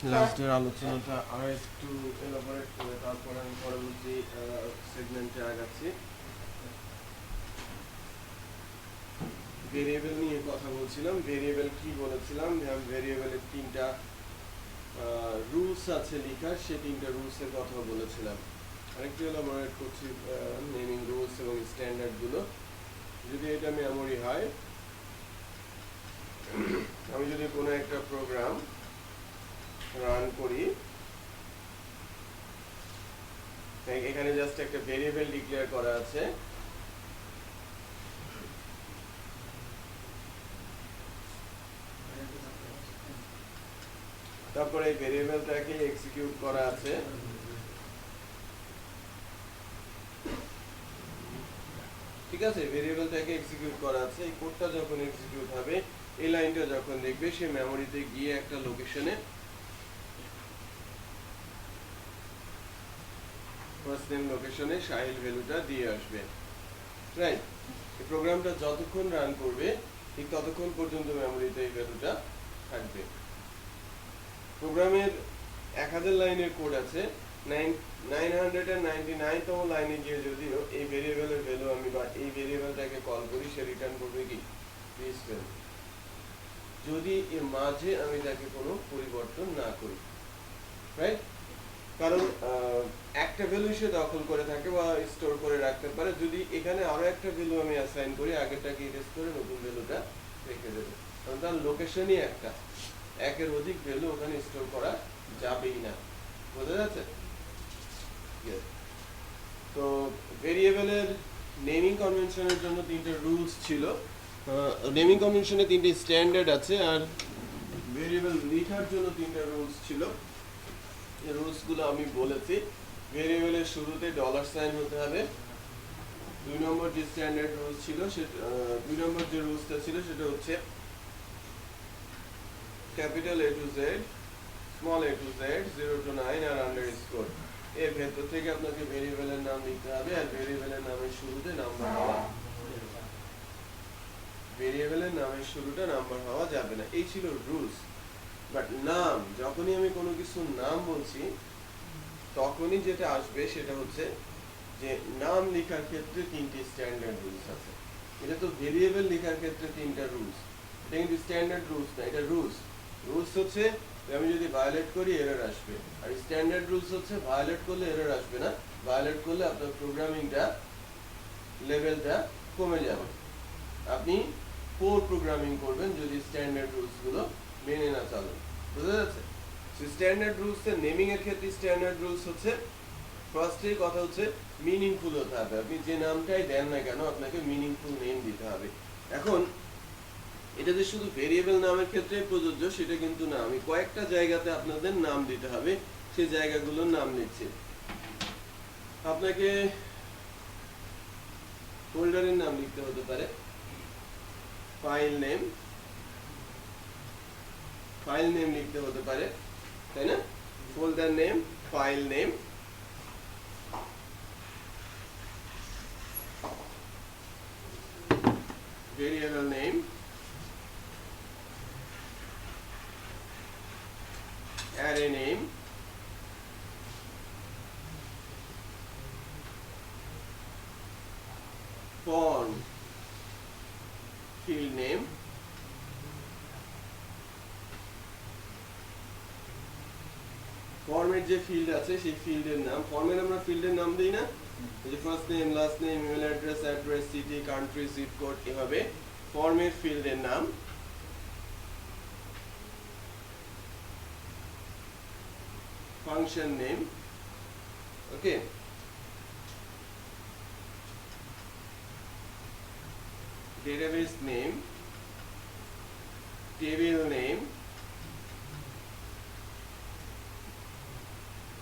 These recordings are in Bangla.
লাস্টের আলোচনাটা আর একটু এলাবোরেট করে তারপর আমি পরবর্তী সেগমেন্টে আগাচ্ছি। ভেরিয়েবল নিয়ে কথা বলছিলাম। ভেরিয়েবল কি বলেছিলাম? ভেরিয়েবলের তিনটা রুলস আছে লেখার, সেই তিনটা রুলসের কথা বলেছিলাম। আরেকটু এলাবোরেট করছি নেমিং রুলস এবং স্ট্যান্ডার্ডগুলো। যদি এটা মেমোরি হয়, আমি যদি কোনো একটা প্রোগ্রাম রান করি, এখানে জাস্ট একটা ভেরিয়েবল ডিক্লেয়ার করা আছে। তারপরে এই ভেরিয়েবলটাকে এক্সিকিউট করা আছে। ঠিক আছে, ভেরিয়েবলটাকে এক্সিকিউট করা আছে। এই কোডটা যখন এক্সিকিউট হবে, এই লাইনটা যখন দেখবে, সে মেমোরিতে গিয়ে একটা লোকেশনে ফার্স্ট নেম লোকেশনে সাহিল ভ্যালুটা দিয়ে আসবে। রাইট? এই প্রোগ্রামটা যতক্ষণ রান করবে ঠিক ততক্ষণ পর্যন্ত মেমোরিতে এই ভ্যালুটা থাকবে। প্রোগ্রামের 1000 লাইনের কোড আছে, 999তম লাইনে গিয়ে যদিও এই ভেরিয়েবলের ভ্যালু আমি বা এই ভেরিয়েবলটাকে কল করি, সে রিটার্ন করবে কি দিস ভ্যালু, যদি এর মাঝে আমি তাকে কোনো পরিবর্তন না করি। রাইট? কারণ একটা ভ্যালু সে দখল করে থাকে বা স্টোর করে রাখতে পারে। যদি এখানে আরো একটা ভ্যালু আমি অ্যাসাইন করি, আগেরটাকে ইরেজ করে নতুন ভ্যালুটা রেখে দেবে, কারণ তার লোকেশনই একটা, একের অধিক ভ্যালু ওখানে স্টোর করা যাবেই না। বোঝা যাচ্ছে? তো ভেরিয়েবলের নেমিং কনভেনশনের জন্য তিনটে রুলস ছিল। নেমিং কনভেনশনে তিনটে স্ট্যান্ডার্ড আছে, আর ভেরিয়েবল লেখার জন্য তিনটা রুলস ছিল। এই রুলসগুলো আমি বলেছি। ভেরিয়েবলের শুরুতে ডলার সাইন হতে হবে। 2 নম্বর যে স্ট্যান্ডার্ড রুলস ছিল, সেটা 2 নম্বর যে রুলসটা ছিল সেটা হচ্ছে capital A to Z, small a to Z, 0 to 9 আর আন্ডারস্কোর। এর ভেতর থেকে আপনাকে ভেরিয়েবলের নাম লিখতে হবে, আর ভেরিয়েবলের নামের শুরুতে নাম্বার হওয়া, ভেরিয়েবলের নামের শুরুটা নাম্বার হওয়া যাবে না। এই ছিল রুলস। বাট নাম, যখনই আমি কোনো কিছুর নাম বলছি, তখনই যেটা আসবে সেটা হচ্ছে যে নাম লেখার ক্ষেত্রে তিনটি স্ট্যান্ডার্ড রুলস আছে। এটা তো ভেরিয়েবল লেখার ক্ষেত্রে তিনটা রুলস, এটা কিন্তু স্ট্যান্ডার্ড রুলস না, এটা রুলস। রুলস হচ্ছে আমি যদি ভায়োলেট করি এরর আসবে, আর স্ট্যান্ডার্ড রুলস হচ্ছে ভায়োলেট করলে এরর আসবে না, ভায়োলেট করলে আপনার প্রোগ্রামিংটা লেভেলটা কমে যাবে। আপনি পোর প্রোগ্রামিং করবেন যদি স্ট্যান্ডার্ড রুলসগুলো মেনে না চলেন। বুঝা যাচ্ছে? স্ট্যান্ডার্ড রুলস এর নেমিং এর ক্ষেত্রে স্ট্যান্ডার্ড রুলস হচ্ছে ফার্স্টের কথা হচ্ছে মিনিংফুল হতে হবে। আপনি যে নামটাই দেন না কেন, আপনাকে মিনিংফুল নেম দিতে হবে। এখন এটা যে শুধু ভেরিয়েবল নামের ক্ষেত্রে প্রযোজ্য সেটা কিন্তু না, আমি কয়েকটা জায়গাতে আপনাদের নাম দিতে হবে, সেই জায়গাগুলোর নাম লিখছি। আপনাকে ফোল্ডারের নাম লিখতে হতে পারে, ফাইল নেম লিখতে হতে পারে, তাই না? Folder name, file name, variable name, array name, form field name, ফর্মের যে ফিল্ড আছে সেই ফিল্ডের নাম। ফর্মের আমরা ফিল্ডের নাম দিই না, যে first name, last name, email address, city, country, zip code, এভাবে ফর্মের ফিল্ডের নাম। Function name, okay, database name, table name,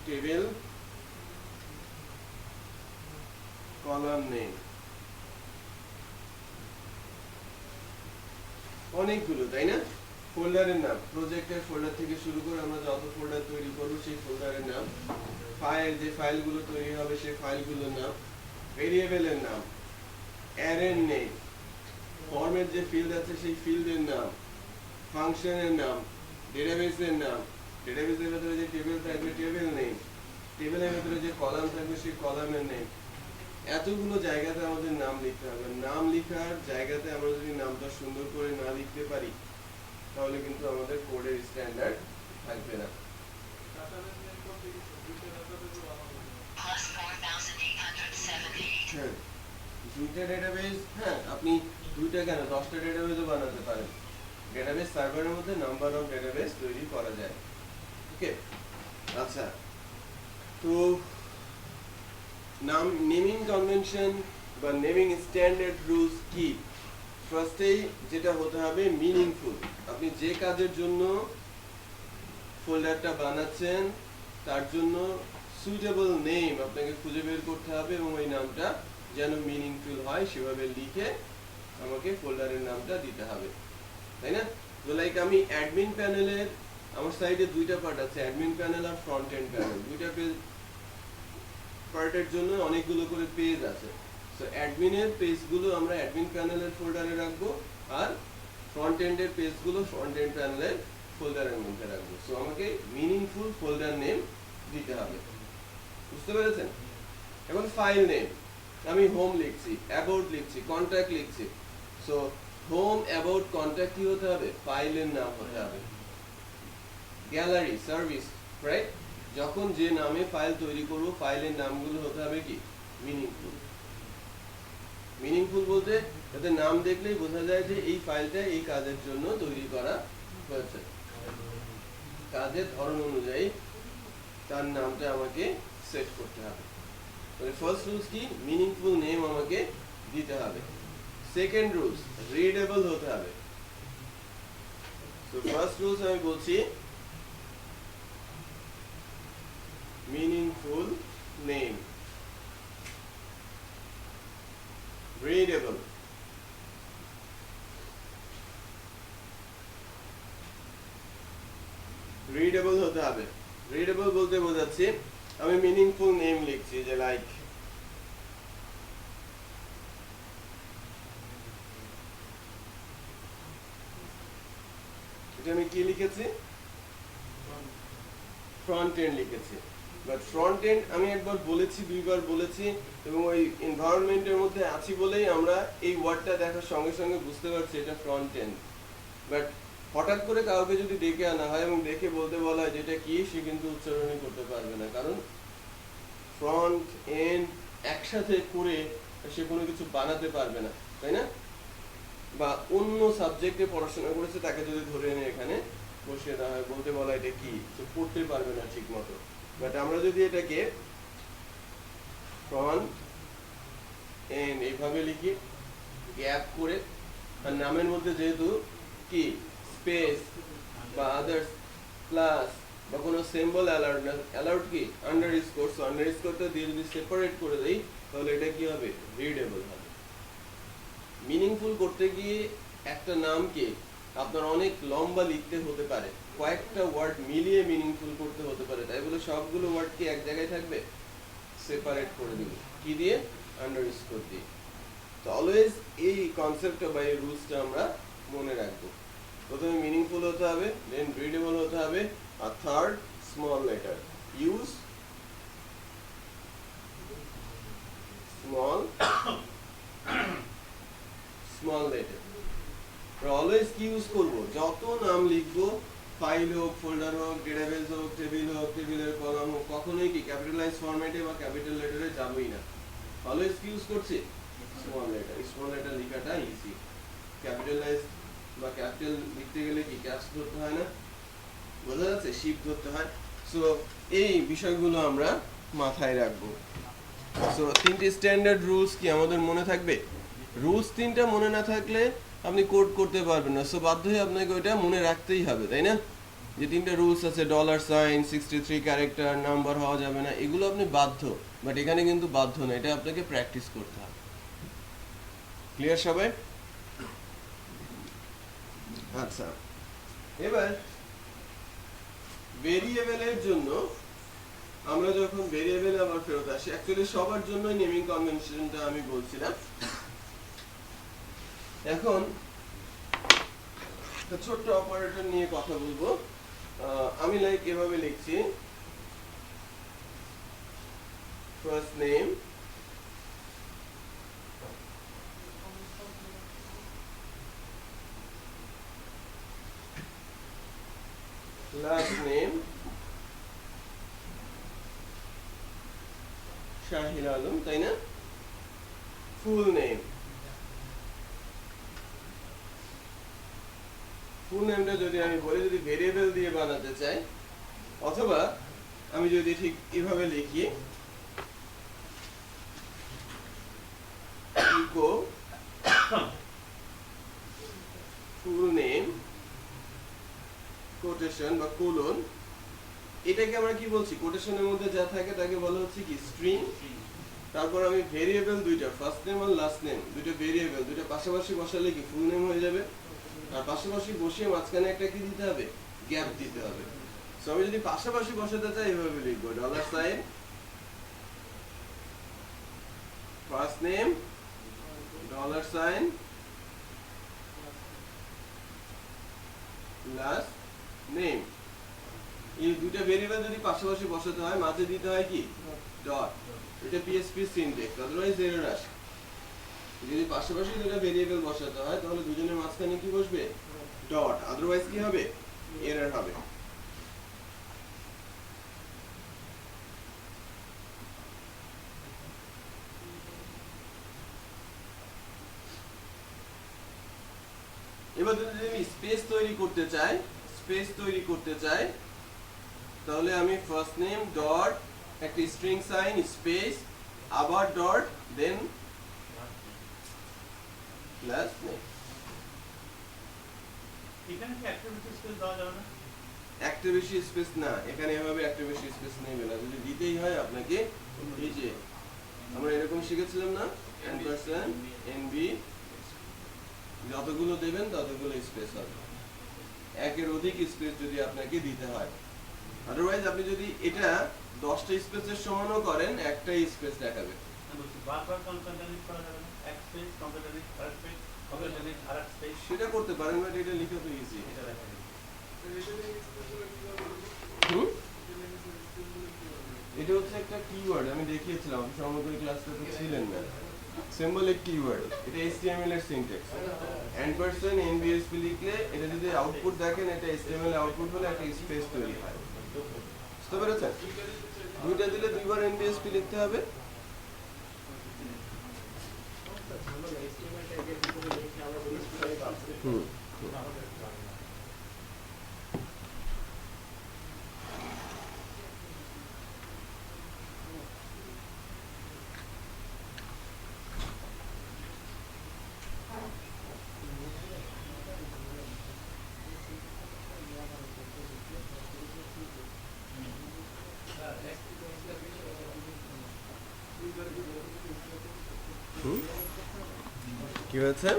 table column name, অনেকগুলো, তাই না? ফোল্ডারের নাম, প্রজেক্টের ফোল্ডার থেকে শুরু করে আমরা যত ফোল্ডার তৈরি করব সেই ফোল্ডারের নাম, ফাইল, যে ফাইলগুলো তৈরি হবে সেই ফাইলগুলোর নাম, ভেরিয়েবলের নাম, অ্যারের নেম, ফর্মের যে ফিল্ড আছে সেই ফিল্ডের নাম, ফাংশনের নাম, ডেটাবেসের নাম, ডেটাবেসের ভিতরে যে টেবিল থাকবে টেবিল নেম, টেবিলের ভিতরে যে কলাম থাকবে সেই কলামের নেম। এতগুলো জায়গাতে আমাদের নাম লিখতে হবে। নাম লেখার জায়গাতে আমরা যদি নামটা সুন্দর করে না লিখতে পারি তাহলে কিন্তু আমাদের কোডের স্ট্যান্ডার্ড থাকবে না। হ্যাঁ, দুইটা ডেটাবেস, হ্যাঁ আপনি দুইটা কেন 10টা ডেটাবেসও বানাতে পারেন। ডেটাবেস সার্ভারের মধ্যে নাম্বার অফ ডেটাবেস তৈরি করা যায়। ওকে, আচ্ছা, তো নাম নেমিং কনভেনশন বা নেমিং স্ট্যান্ডার্ড রুলস কি? ফার্স্টেই যেটা হতে হবে মিনিংফুল। আপনি যে কাজের জন্য ফোল্ডারটা বানাচ্ছেন তার জন্য সুইটেবল নেম আপনাকে খুঁজে বের করতে হবে এবং ওই নামটা যেন মিনিংফুল হয় সেভাবে লিখে আমাকে ফোল্ডারের নামটা দিতে হবে, তাই না? তো লাইক আমি অ্যাডমিন প্যানেলের, আমার সাইডে দুইটা পার্ট আছে, অ্যাডমিন প্যানেল আর ফ্রন্ট এন্ড প্যানেল। দুইটা পেজ পার্টের জন্য অনেকগুলো করে পেজ আছে। সো অ্যাডমিনের পেজগুলো আমরা অ্যাডমিন প্যানেলের ফোল্ডারে রাখবো আর ফ্রন্ট এন্ডের পেজগুলো ফ্রন্ট এন্ড প্যানেলের ফোল্ডারের মধ্যে রাখবো। সো আমাকে মিনিংফুল ফোল্ডার নেম দিতে হবে, বুঝতে পেরেছেন? এখন ফাইল নেম, আমি হোম লিখছি, অ্যাবাউট লিখছি, কন্ট্যাক্ট লিখছি। সো হোম, অ্যাবাউট, কন্ট্যাক্ট কি হতে হবে? ফাইলের নাম হতে হবে। Gallery, service, right? যখন যে নামে ফাইল তৈরি করব ফাইলের নামগুলো হতে হবে কি? মিনিংফুল। মিনিংফুল বলতে যাতে নাম দেখলেই বোঝা যায় যে এই ফাইলটা এই কাজের জন্য তৈরি করা হয়েছে, কাজের ধরন অনুযায়ী তার নামটা আমাকে সেট করতে হবে। তাহলে ফার্স্ট রুলস কি? মিনিংফুল নেম আমাকে দিতে হবে। সেকেন্ড রুলস, রিডেবল হতে হবে। সো ফার্স্ট রুলস আমি বলছি meaningful name, readable, readable হতে হবে। readable বলতে বোঝাচ্ছি আমি meaningful name লিখছি, যে লাইক এটা আমি কি লিখেছি? ফ্রন্ট এন্ড লিখেছি। বাট ফ্রন্ট এন্ড আমি একবার বলেছি, দুইবার বলেছি এবং ওই এনভায়রনমেন্টের মধ্যে আছি বলেই আমরা এই ওয়ার্ডটা দেখার সঙ্গে সঙ্গে বুঝতে পারছি এটা ফ্রন্ট এন্ড। বাট হঠাৎ করে কাউকে যদি ডেকে আনা হয় এবং দেখে বলতে বলা হয় যেটা কি, সে কিন্তু উচ্চারণই করতে পারবে না, কারণ ফ্রন্ট এন্ড একসাথে করে সে কোনো কিছু বানাতে পারবে না, তাই না? বা অন্য সাবজেক্টে পড়াশোনা করেছে তাকে যদি ধরে এনে এখানে বসিয়ে দেওয়া হয়, বলতে বলা এটা কি, সে পড়তে পারবে না ঠিক মতো। বাট আমরা যদি এটাকে ফ্রন্ট এন্ড এইভাবে লিখি গ্যাপ করে, আর নামের মধ্যে যেহেতু কি স্পেস বা আদার্স প্লাস বা কোনো সিম্বল অ্যালাউড না, অ্যালাউড কি আন্ডারস্কোর, সো আন্ডারস্কোরটা দিয়ে যদি সেপারেট করে দেই তাহলে এটা কি হবে? রিডেবল হবে। মিনিংফুল করতে গিয়ে একটা নামকে আপনার অনেক লম্বা লিখতে হতে পারে, কয়েকটা ওয়ার্ড মিলিয়ে মিনিংফুল করতে হতে পারে, তাই বলে সবগুলো ওয়ার্ড কি এক জায়গায় থাকবে? সেপারেট করে দেব কি দিয়ে? আন্ডারস্কোর দিয়ে। তো অলওয়েজ এই কনসেপ্টটা বা এই রুলসটা আমরা মনে রাখবো। প্রথমে মিনিংফুল হতে হবে, দেন রিডেবল হতে হবে, আর third small letter, use small letter. Always কি ইউজ করব? যত নাম লিখবো, ফাইল হোক, ফোল্ডার হোক, ডেটাবেস হোক, টেবিল হোক, টেবিলের কলাম হোক, কখনোই কি ক্যাপিটালাইজ ফরম্যাটে বা ক্যাপিটাল লেটারে যাবেই না। অলওয়েজ কি ইউজ করছি? Small letter. স্মল লেটার লেখাটা ইজি। ক্যাপিটালাইজ বা ক্যাপিটাল লিখতে গেলে কি ক্যাপস ধরতে হয় না, বোঝা যাচ্ছে? শিফট ধরতে হয়। সো এই বিষয়গুলো আমরা মাথায় রাখবো। সো তিনটি স্ট্যান্ডার্ড রুলস কি আমাদের মনে থাকবে? রুলস তিনটা মনে না থাকলে আপনি কোড করতে পারবেন না। সো বাধ্য হয়ে আপনাকে ওইটা মনে রাখতেই হবে, তাই না? যে তিনটা রুলস আছে, $, 63 ক্যারেক্টার, নাম্বার হওয়া যাবে না, এগুলো আপনি বাধ্য। বাট এখানে কিন্তু বাধ্য না, এটা আপনাকে প্র্যাকটিস করতে হবে। ক্লিয়ার সবাই? আচ্ছা, এবার ভেরিয়েবলের জন্য আমরা যখন ভেরিয়েবল আবার ফেরত আসি, অ্যাকচুয়ালি সবার জন্যই নেমিং কনভেনশনটা আমি বলছিলাম। এখন একটা ছোট্ট অপারেটর নিয়ে কথা বলবো। আমি লাইক এভাবে লিখছি ফার্স্ট নেম লাস্ট নেম শাহিল আলম, তাই না? ফুল নেম, ফুল নেমটা যদি আমি বলি, যদি ভেরিয়েবল দিয়ে বানাতে চাই, অথবা আমি যদি ঠিক এভাবে লিখি ইকো ফুল নেম কোটেশন বা কোলন, এটাকে আমরা কি বলছি, কোটেশনের মধ্যে যা থাকে তাকে বলা হচ্ছে কি স্ট্রিং। তারপর আমি ভেরিয়েবল দুইটা, ফার্স্ট নেম আর লাস্ট নেম, দুইটা ভেরিয়েবল, দুইটা পাশাপাশি বসালে কি ফুল নেম হয়ে যাবে। আর পাশাপাশি বসিয়ে মাঝখানে একটা কি দিতে হবে, গ্যাপ দিতে হবে। সো আমি যদি পাশাপাশি বসাতে চাই এভাবে লিখবো dollar sign first name dollar sign last name. এই দুইটা ভেরিয়েবল যদি পাশাপাশি বসাতে হয় মাঝে দিতে হয় কি ডট। এটা পিএসপি সিনট্যাক্স, আদারওয়াইজ এরর আসে। যদি পাশাপাশি দুটো ভেরিয়েবল বসাতে হয় তাহলে দুজনের মাঝখানে কি বসবে, ডট, আদারওয়াইজ কি হবে, এরর হবে। এবার যদি আমি স্পেস তৈরি করতে চাই, তাহলে আমি ফার্স্ট নেম ডট একটা স্ট্রিং সাইন স্পেস আবার ডট দেন লাস্ট নেম। এখানে কি একটা বেশি স্পেস দেওয়া যাবে না? একটা বেশি স্পেস না, এখানে এভাবে একটা বেশি স্পেস নেবে না। যদি দিতেই হয় আপনাকে, এই যে আমরা এরকম শিখেছিলাম না, এম্পারস্যান্ড এনবি, যতগুলো দেবেন ততগুলো স্পেস হবে। একের অধিক স্পেস যদি আপনাকে দিতে হয়, আদারওয়াইজ আপনি যদি এটা 10টা স্পেসের সমানও করেন একটা স্পেস দেখাবে। বারবার কনকাটেনেট করা যাবে না, এক স্পেস কনকাটেনেট আরেক স্পেস কনকাটেনেট আরেক স্পেস, সেটা করতে পারেন, বাট এটা লিখে তো ইজি। এটা দেখা যাবে। এটা হচ্ছে একটা কিওয়ার্ড, আমি দেখিয়েছিলাম, সম্ভবত এই ক্লাসটাতে ছিলেন না। সিম্বলিক কিওয়ার্ড, এটা HTML এর সিনট্যাক্স। এম্পারস্যান্ড এনবিএসপি লিখলে এটা যদি আউটপুট দেখেন, এটা HTML আউটপুট হলে একটা স্পেস তৈরি হয়। বুঝতে পেরেছেন? দুইটা দিলে দুইবার এনবিএসপি লিখতে হবে। হুম কি হয়েছে?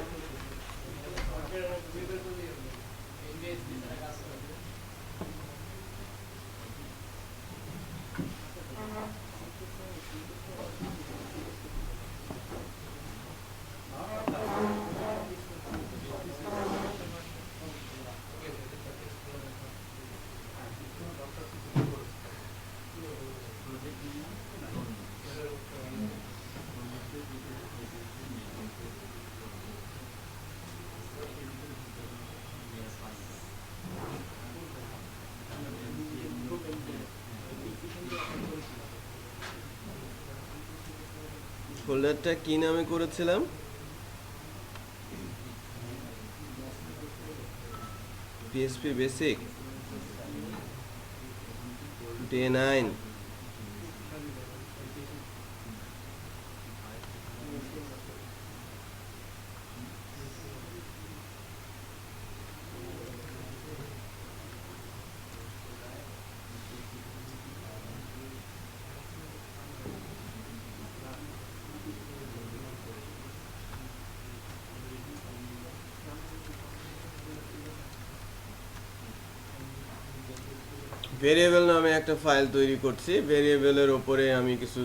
ফোল্ডারটা কি নামে করেছিলাম? PSP basic day 9। ভেরিয়েবল নামে একটা ফাইল তৈরি করছি। ভেরিয়েবলের ওপরে আমি কিছু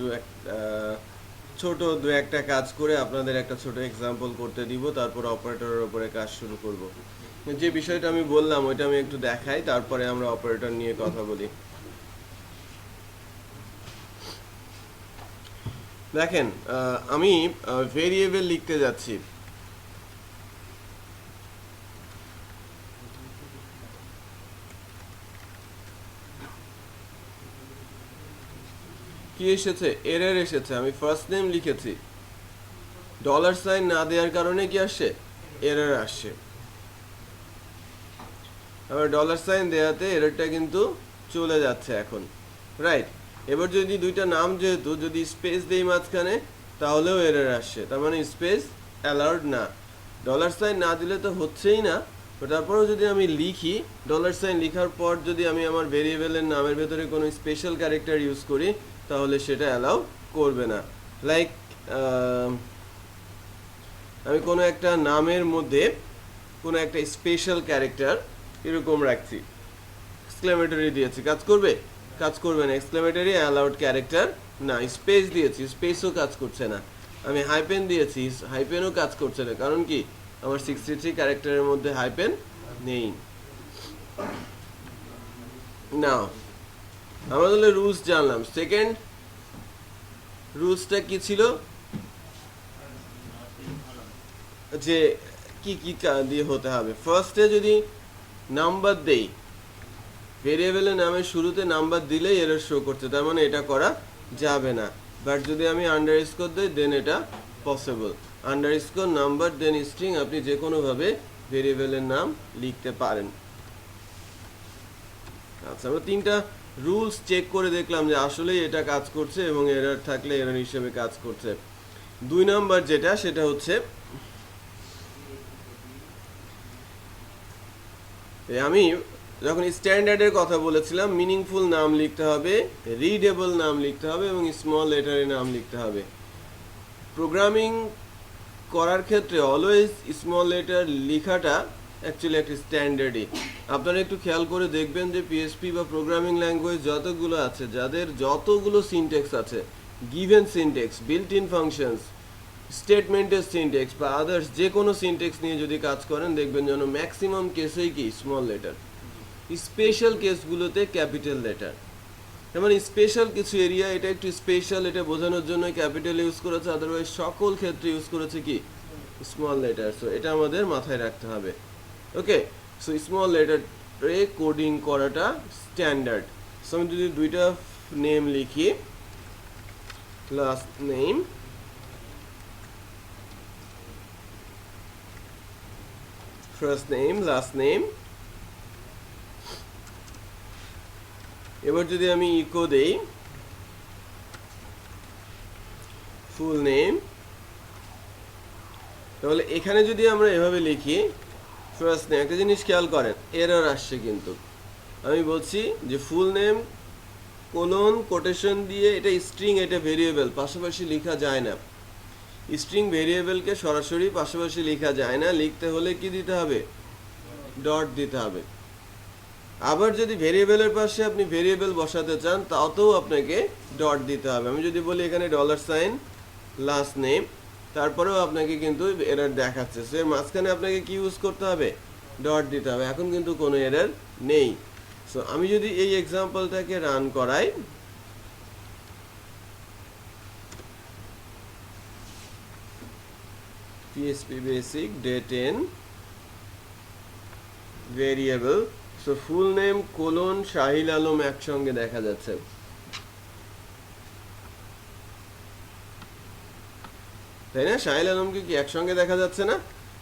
ছোট দু একটা কাজ করে আপনাদের একটা ছোট এক্সাম্পল করতে দিব, তারপর অপারেটরের ওপরে কাজ শুরু করব। যে বিষয়টা আমি বললাম ওইটা আমি একটু দেখাই, তারপরে আমরা অপারেটর নিয়ে কথা বলি। দেখেন, আমি ভেরিয়েবল লিখতে যাচ্ছি। কি এসেছে? এরর এসেছে। আমি ফার্স্ট নেম লিখেছি, ডলার সাইন না দেওয়ার কারণে কি আসছে? এরর আসছে। আবার ডলার সাইন দেওয়াতে এররটা কিন্তু চলে যাচ্ছে এখন, রাইট? এবার যদি দুইটা নাম যেহেতু যদি স্পেস দেই মাঝখানে তাহলেও এরর আসছে, তার মানে স্পেস অ্যালাউড না। ডলার সাইন না দিলে তো হচ্ছেই না, তারপরেও যদি আমি লিখি, ডলার সাইন লেখার পর যদি আমি আমার ভেরিয়েবলের নামের ভেতরে কোনো স্পেশাল ক্যারেক্টার ইউজ করি তাহলে সেটা অ্যালাউ করবে না। লাইক আমি কোনো একটা নামের মধ্যে কোনো একটা স্পেশাল ক্যারেক্টার এরকম রাখছি, এক্সক্লেমেটরি দিয়েছি, কাজ করবে? কাজ করবে না। এক্সক্লেমেটরি অ্যালাউড ক্যারেক্টার না। স্পেস দিয়েছি, স্পেসও কাজ করছে না। আমি হাইপেন দিয়েছি, হাইপেনও কাজ করছে না। কারণ কি? আমার 63 ক্যারেক্টারের মধ্যে হাইপেন নেই। নাও আমরা তাহলে রুলস জানলাম। সেকেন্ড রুলসটা কি ছিল? যে কি কি দিয়ে হতে হবে। ফার্স্টে যদি নাম্বার দেই, ভেরিয়েবলের নামের শুরুতে নাম্বার দিলেই এরর শো করছে, তার মানে এটা করা যাবে না। বাট যদি আমি আন্ডারস্কোর দিই দেন এটা পসিবল। আন্ডারস্কোর নাম্বার দেন স্ট্রিং, আপনি যে কোনোভাবে ভেরিয়েবলের নাম লিখতে পারেন। আচ্ছা, আমরা তিনটা রুলস চেক করে দেখলাম যে আসলেই এটা কাজ করছে এবং এরর থাকলে এরর হিসেবে কাজ করছে। 2 নাম্বার যেটা, সেটা হচ্ছে আমি যখন স্ট্যান্ডার্ডের কথা বলেছিলাম, মিনিংফুল নাম লিখতে হবে, রিডেবল নাম লিখতে হবে এবং স্মল লেটারে নাম লিখতে হবে। প্রোগ্রামিং করার ক্ষেত্রে অলওয়েজ স্মল লেটার লেখাটা অ্যাকচুয়ালি একটা স্ট্যান্ডার্ডই। আপনারা একটু খেয়াল করে দেখবেন যে পিএসপি বা প্রোগ্রামিং ল্যাঙ্গুয়েজ যতগুলো আছে, যাদের যতগুলো সিনট্যাক্স আছে, given syntax, built in functions, স্টেটমেন্টের সিনট্যাক্স বা আদার্স যে কোনো সিনট্যাক্স নিয়ে যদি কাজ করেন দেখবেন যেন ম্যাক্সিমাম কেসেই কি স্মল লেটার, স্পেশাল কেসগুলোতে ক্যাপিটাল লেটার। যেমন স্পেশাল কিছু এরিয়া, এটা একটু স্পেশাল, এটা বোঝানোর জন্য ক্যাপিটাল ইউজ করেছে, আদারওয়াইজ সকল ক্ষেত্রে ইউজ করেছে কি স্মল লেটার। সো এটা আমাদের মাথায় রাখতে হবে। ওকে, সো স্মল লেটারে কোডিং করাটা স্ট্যান্ডার্ড। সো আমি যদি দুইটা নেম লিখি, last name, first name, last name, এবার যদি আমি ইকো দেই ফুল নেম, তাহলে এখানে যদি আমরা এভাবে লিখি ফার্স্ট নেম, একটা জিনিস খেয়াল করেন, এরর আসছে কিন্তু। আমি বলছি যে ফুল নেম কোলন কোটেশন দিয়ে, এটা স্ট্রিং, এটা ভেরিয়েবল, পাশাপাশি লেখা যায় না। স্ট্রিং ভেরিয়েবলকে সরাসরি পাশাপাশি লেখা যায় না, লিখতে হলে কি দিতে হবে? ডট দিতে হবে। আবার যদি ভেরিয়েবলের পাশে আপনি ভেরিয়েবল বসাতে চান তাতেও আপনাকে ডট দিতে হবে। আমি যদি বলি এখানে ডলার সাইন লাস্ট নেম, তারপরেও আপনাকে কিন্তু এরর দেখাচ্ছে, সো এর মাঝখানে আপনাকে কি ইউজ করতে হবে? ডট দিতে হবে। এখন কিন্তু কোনো এরর নেই। সো আমি যদি এই এক্সাম্পলটাকে রান করাই, PSP basic day 10 variable, so full name colon শাহিল আলম একসঙ্গে দেখা যাচ্ছে। তাই না? শাহিল আলমকে কি একসঙ্গে দেখা যাচ্ছে না?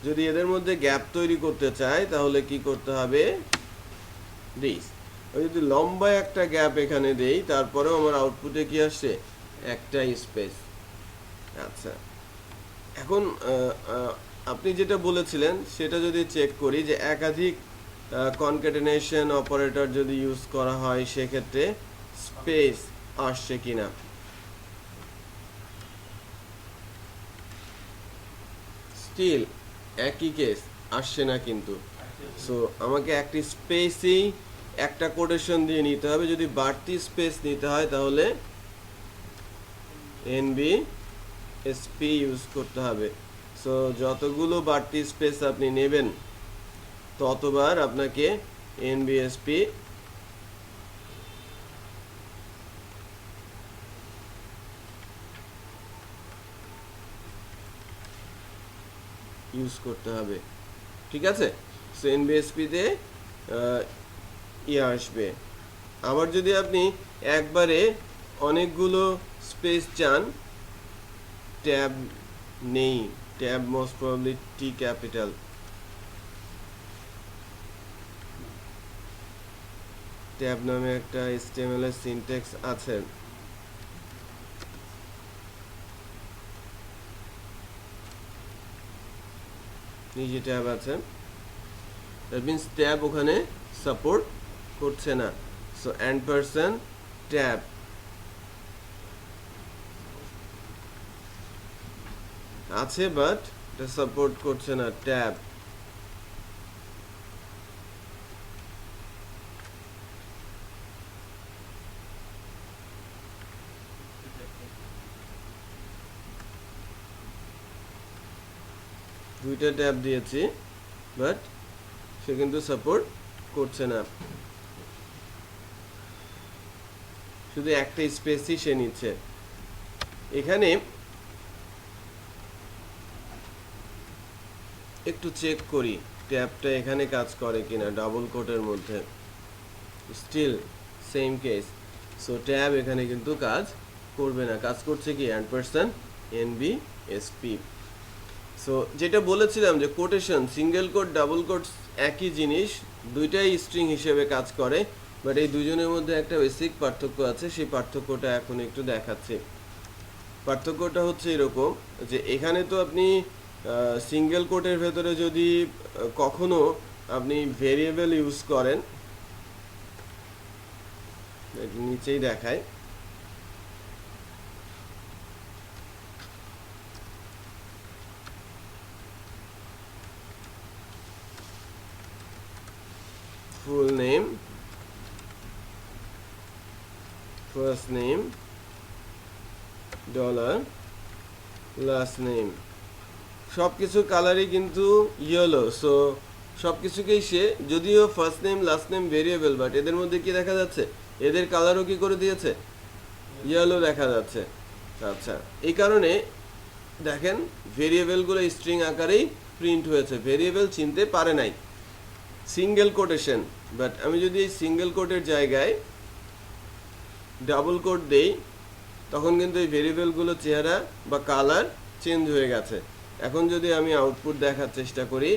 যদি এদের মধ্যে গ্যাপ তৈরি করতে চাই তাহলে কি করতে হবে? দিস। যদি লম্বা একটা গ্যাপ এখানে দেই, তারপরেও আমার আউটপুটে কি আসছে? একটা স্পেস। আচ্ছা, এখন আপনি যেটা বলেছিলেন সেটা যদি চেক করি যে একাধিক কনক্যাটেনেশন অপারেটর যদি ইউজ করা হয় সেক্ষেত্রে স্পেস আসছে কিনা। স্টিল একই কেস, আসছে না কিন্তু। সো আমাকে একটি স্পেসই একটা কোটেশন দিয়ে নিতে হবে। যদি বাড়তি স্পেস নিতে হয় তাহলে এনবি এসপি ইউজ করতে হবে। সো যতগুলো বাড়তি স্পেস আপনি নেবেন ততবার আপনাকে এনবিএসপি ইউজ করতে হবে, ঠিক আছে? সো এনবিএসপিতে আসবে। আবার যদি আপনি একবারে অনেকগুলো স্পেস চান, ট্যাব নেই, ট্যাব মোস্ট প্রবাবলি টি ক্যাপিটাল, ট্যাব নামে একটা HTML এর সিনট্যাক্স আছে, নিজে ট্যাব আছে, দ্যাট মিনস ট্যাব ওখানে সাপোর্ট করছে না। সো অ্যাম্পারস্যান্ড ট্যাব আছে বাট এটা সাপোর্ট করছে না, ট্যাব। দুইটা ট্যাব দিয়েছি বাট সে কিন্তু সাপোর্ট করছে না, শুধু একটা স্পেসই সে নিচ্ছে। এখানে একটু চেক করি ট্যাবটা এখানে কাজ করে কিনা, ডাবল কোটের মধ্যে, still same case. So tab এখানে কিন্তু কাজ করবে না, কাজ করছে কি অ্যাম্পারস্যান্ড এনবিএসপি। সো যেটা বলেছিলাম যে quotation, single quote double quote একই জিনিস, দুইটাই স্ট্রিং হিসেবে কাজ করে, বাট এই দুজনের মধ্যে একটা বেসিক পার্থক্য আছে, সেই পার্থক্যটা এখন একটু দেখাচ্ছি। পার্থক্যটা হচ্ছে এরকম যে এখানে তো আপনি সিঙ্গেল কোটের ভেতরে যদি কখনো আপনি ভেরিয়েবল ইউজ করেন, নিচেই দেখায়, full name, first name, dollar, last name, সব কিছুর কালারই কিন্তু ইয়েলো। সো সব কিছুকেই সে, যদিও first name last name variable, but এদের মধ্যে কি দেখা যাচ্ছে, এদের কালারও কি করে দিয়েছে, ইয়েলো দেখা যাচ্ছে। আচ্ছা, এই কারণে দেখেন ভেরিয়েবলগুলো স্ট্রিং আকারেই প্রিন্ট হয়েছে, ভেরিয়েবল চিনতে পারে নাই, সিঙ্গেল কোটেশন। বাট আমি যদি এই সিঙ্গেল কোটের জায়গায় ডাবল কোট দেই, তখন কিন্তু এই ভেরিয়েবলগুলো চেহারা বা কালার চেঞ্জ হয়ে গেছে। এখন যদি আমি আউটপুট দেখার চেষ্টা করি,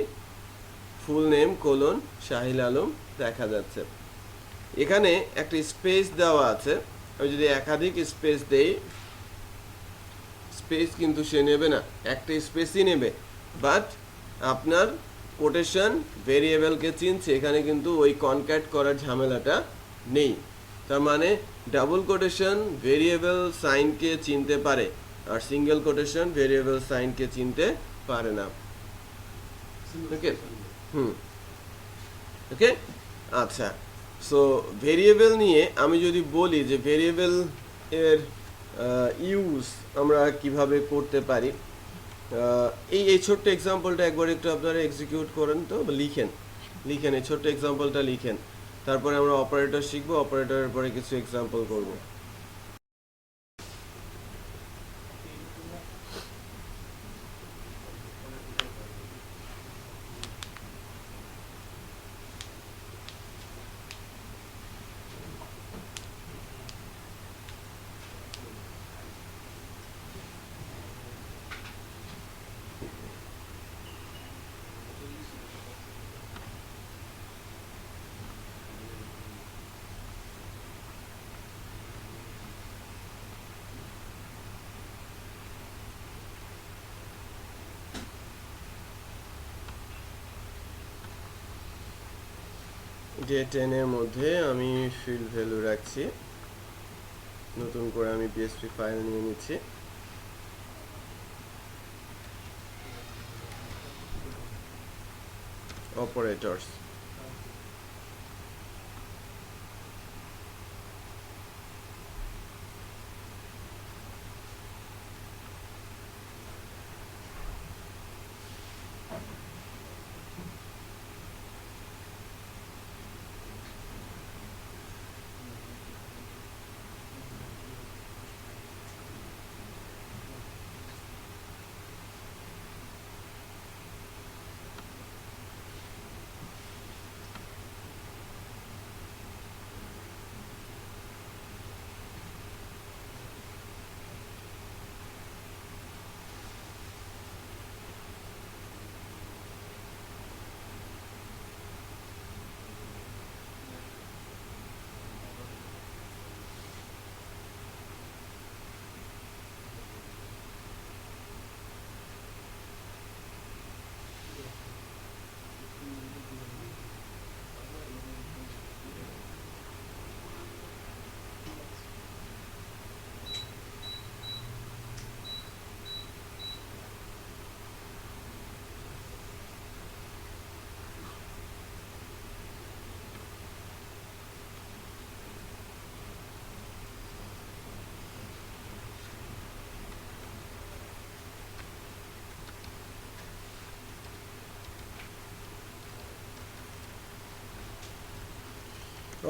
ফুল নেম কোলন শাহিল আলম দেখা যাচ্ছে। এখানে একটা স্পেস দেওয়া আছে, আমি যদি একাধিক স্পেস দেই, স্পেস কিন্তু সে নেবে না, একটা স্পেসই নেবে, বাট আপনার কোটেশন ভেরিয়েবলকে চিনছে, এখানে কিন্তু ওই কনক্যাট করার ঝামেলাটা নেই। তার মানে ডাবল কোটেশন ভেরিয়েবল সাইনকে চিনতে পারে, আর সিঙ্গেল কোটেশন ভেরিয়েবল সাইনকে চিনতে পারে না। ওকে, ওকে, আচ্ছা। সো ভেরিয়েবল নিয়ে আমি যদি বলি যে ভেরিয়েবল এর ইউজ আমরা কিভাবে করতে পারি, এই ছোট্ট এক্সাম্পলটা একবার একটু আপনারা এক্সিকিউট করেন তো, লিখেন এই ছোট্ট এক্সাম্পলটা লিখেন, তারপরে আমরা অপারেটর শিখবো, অপারেটরের পরে কিছু এক্সাম্পল করব। ডে 10 এর মধ্যে আমি ফিল্ড ভ্যালু রাখছি, নতুন করে আমি পিএসপি ফাইল নিয়ে নিচ্ছি। অপারেটরস,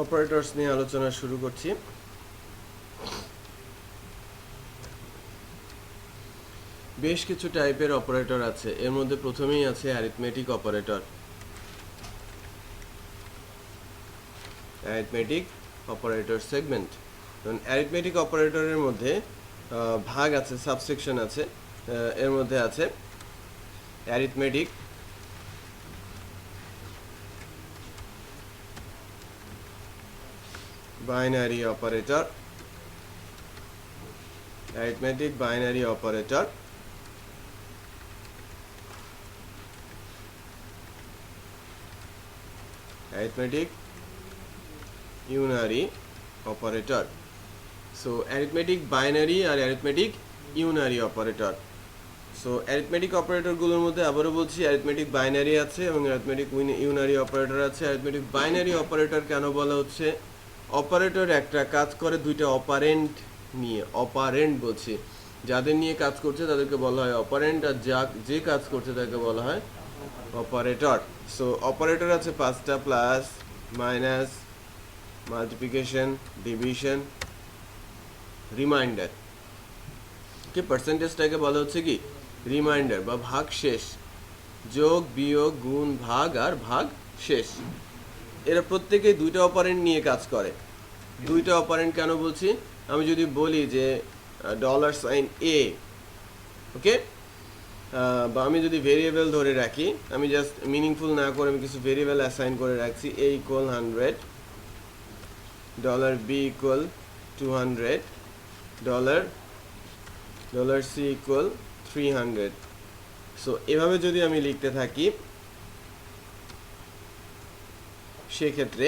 অপারেটরস নিয়ে আলোচনা শুরু করছি। বেশ কিছু টাইপের অপারেটর আছে, এর মধ্যে প্রথমেই আছে arithmetic operator. Arithmetic operator segment. Arithmetic অপারেটরের মধ্যে ভাগ আছে, সাবসেকশন আছে। এর মধ্যে আছে arithmetic, binary operator, arithmetic binary operator, arithmetic unary operator. So arithmetic binary আর arithmetic unary operator. So arithmetic অপারেটরগুলোর মধ্যে আবারও বলছি, অ্যারিথমেটিক বাইনারি আছে এবং অ্যারিথমেটিক ইউনারি অপারেটর আছে। অ্যারিথমেটিক বাইনারি অপারেটর কেন বলা হচ্ছে? অপারেটর একটা কাজ করে দুইটা অপারেন্ট নিয়ে, অপারেন্ট বলছি, যাদের নিয়ে কাজ করছে তাদেরকে বলা হয় অপারেন্ট, আর যে কাজ করছে তাকে বলা হয় অপারেটর। সো অপারেটর আছে পাঁচটা: plus, minus, multiplication, division, reminder. কি পার্সেন্টেজটাকে বলা হচ্ছে কি রিমাইন্ডার বা ভাগ শেষ। যোগ, বিয়োগ, গুণ, ভাগ আর ভাগ শেষ। এরা প্রত্যেকেই দুইটা অপারেন্ট নিয়ে কাজ করে। দুইটা অপারেন্ট কেন বলছি? আমি যদি বলি যে ডলার সাইন এ, ওকে, বা আমি যদি ভেরিয়েবল ধরে রাখি, আমি জাস্ট মিনিংফুল না করে আমি কিছু ভেরিয়েবল অ্যাসাইন করে রাখছি। A equal 100, dollar b equal 200, dollar c equal 300। So এভাবে যদি আমি লিখতে থাকি, সেক্ষেত্রে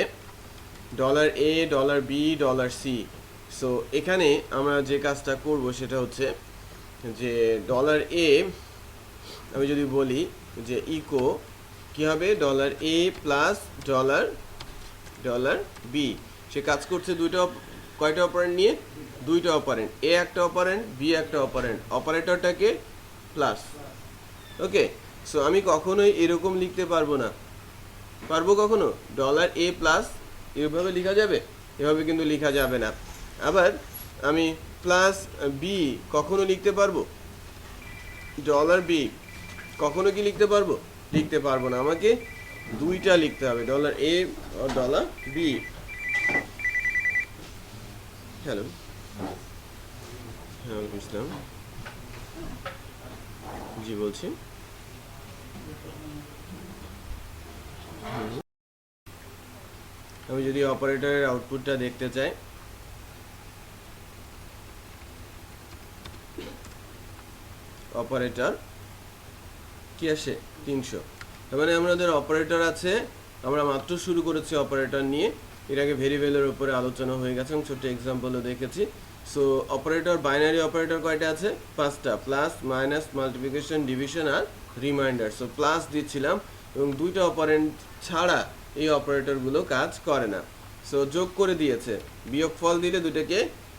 dollar a, dollar b, dollar c. So এখানে আমরা যে কাজটা করব সেটা হচ্ছে যে ডলার এ আমি যদি বলি যে ইকো কি হবে, ডলার এ প্লাস ডলার বি। সে কাজ করছে কয়টা অপারেন্ট নিয়ে? দুইটা অপারেন্ট, এ একটা অপারেন্ট, বি একটা অপারেন্ট, অপারেটরটাকে প্লাস। ওকে, সো আমি কখনোই এরকম লিখতে পারবো না। পারবো কখনো? ডলার এ প্লাস এভাবে লেখা যাবে? এভাবে কিন্তু লেখা যাবে না। আবার আমি প্লাস বি কখনো লিখতে পারবো? ডলার বি কখনো কি লিখতে পারবো? লিখতে পারবো না। আমাকে দুইটা লিখতে হবে, ডলার এ আর ডলার বি। হ্যালো, হ্যাঁ বুঝলাম, জি বলছি। আমি যদি অপারেটরের আউটপুটটা দেখতে চাই, অপারেটর কি আসে? 300। তার মানে আমাদের অপারেটর আছে, আমরা মাত্র শুরু করেছি অপারেটর নিয়ে। এর আগে ভেরিয়েবলের উপরে আলোচনা হয়ে গেছে এবং ছোট্ট এক্সাম্পলও দেখেছি। সো অপারেটর, বাইনারি অপারেটর কয়টা আছে? পাঁচটা: প্লাস, মাইনাস, মাল্টিপ্লিকেশন, ডিভিশন আর রিমাইন্ডার। সো প্লাস দিচ্ছিলাম এবং দুইটা অপারেন্ট ছাড়া এই অপারেটরগুলো কাজ করে না। সো যোগ করে দিয়েছে, বিয়োগ ফল দিলে দুটাকে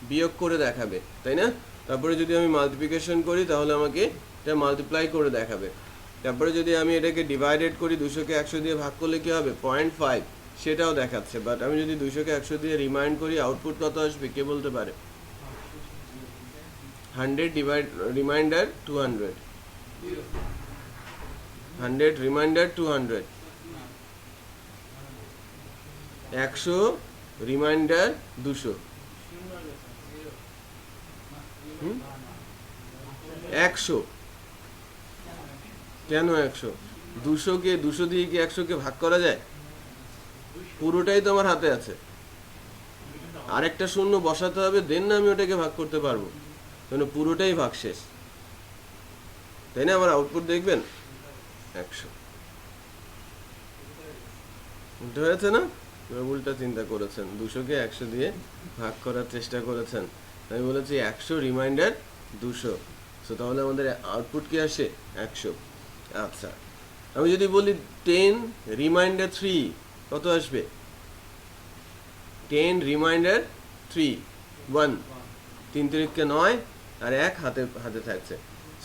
বিয়োগ করে দেখাবে, তাই না? তারপরে যদি আমি মাল্টিপ্লিকেশন করি তাহলে আমাকে এটা মাল্টিপ্লাই করে দেখাবে। তারপরে যদি আমি এটাকে ডিভাইডেড করি, 200কে 100 দিয়ে ভাগ করলে কি হবে? 0.5, সেটাও দেখাচ্ছে। বাট আমি যদি 200কে 100 দিয়ে রিমাইন্ড করি, আউটপুট কত আসবে কে বলতে পারে? 100 রিমাইন্ডার 200, 100 রিমাইন্ডার 200, 100 রিমাইন্ডার 200। 100 কেন 100? 200কে 200 দিয়ে কি 100কে ভাগ করা যায়? পুরোটাই তো আমার হাতে আছে, আরেকটা শূন্য বসাতে হবে, দেন না আমি ওটাকে ভাগ করতে পারবো। মানে পুরোটাই ভাগ শেষ, তাই না? আমার আউটপুট দেখবেন 100। উল্টো হয়েছে না? উল্টা চিন্তা করেছেন, 200কে 100 দিয়ে ভাগ করার চেষ্টা করেছেন। আমি বলেছি 100 রিমাইন্ডার 200। সো তাহলে আমাদের আউটপুট কি আসে? 100। আচ্ছা, আমি যদি বলি 10 রিমাইন্ডার 3, কত আসবে? 10 রিমাইন্ডার 3, 1, 3 তিরিকে 9 আর 1 হাতে থাকছে।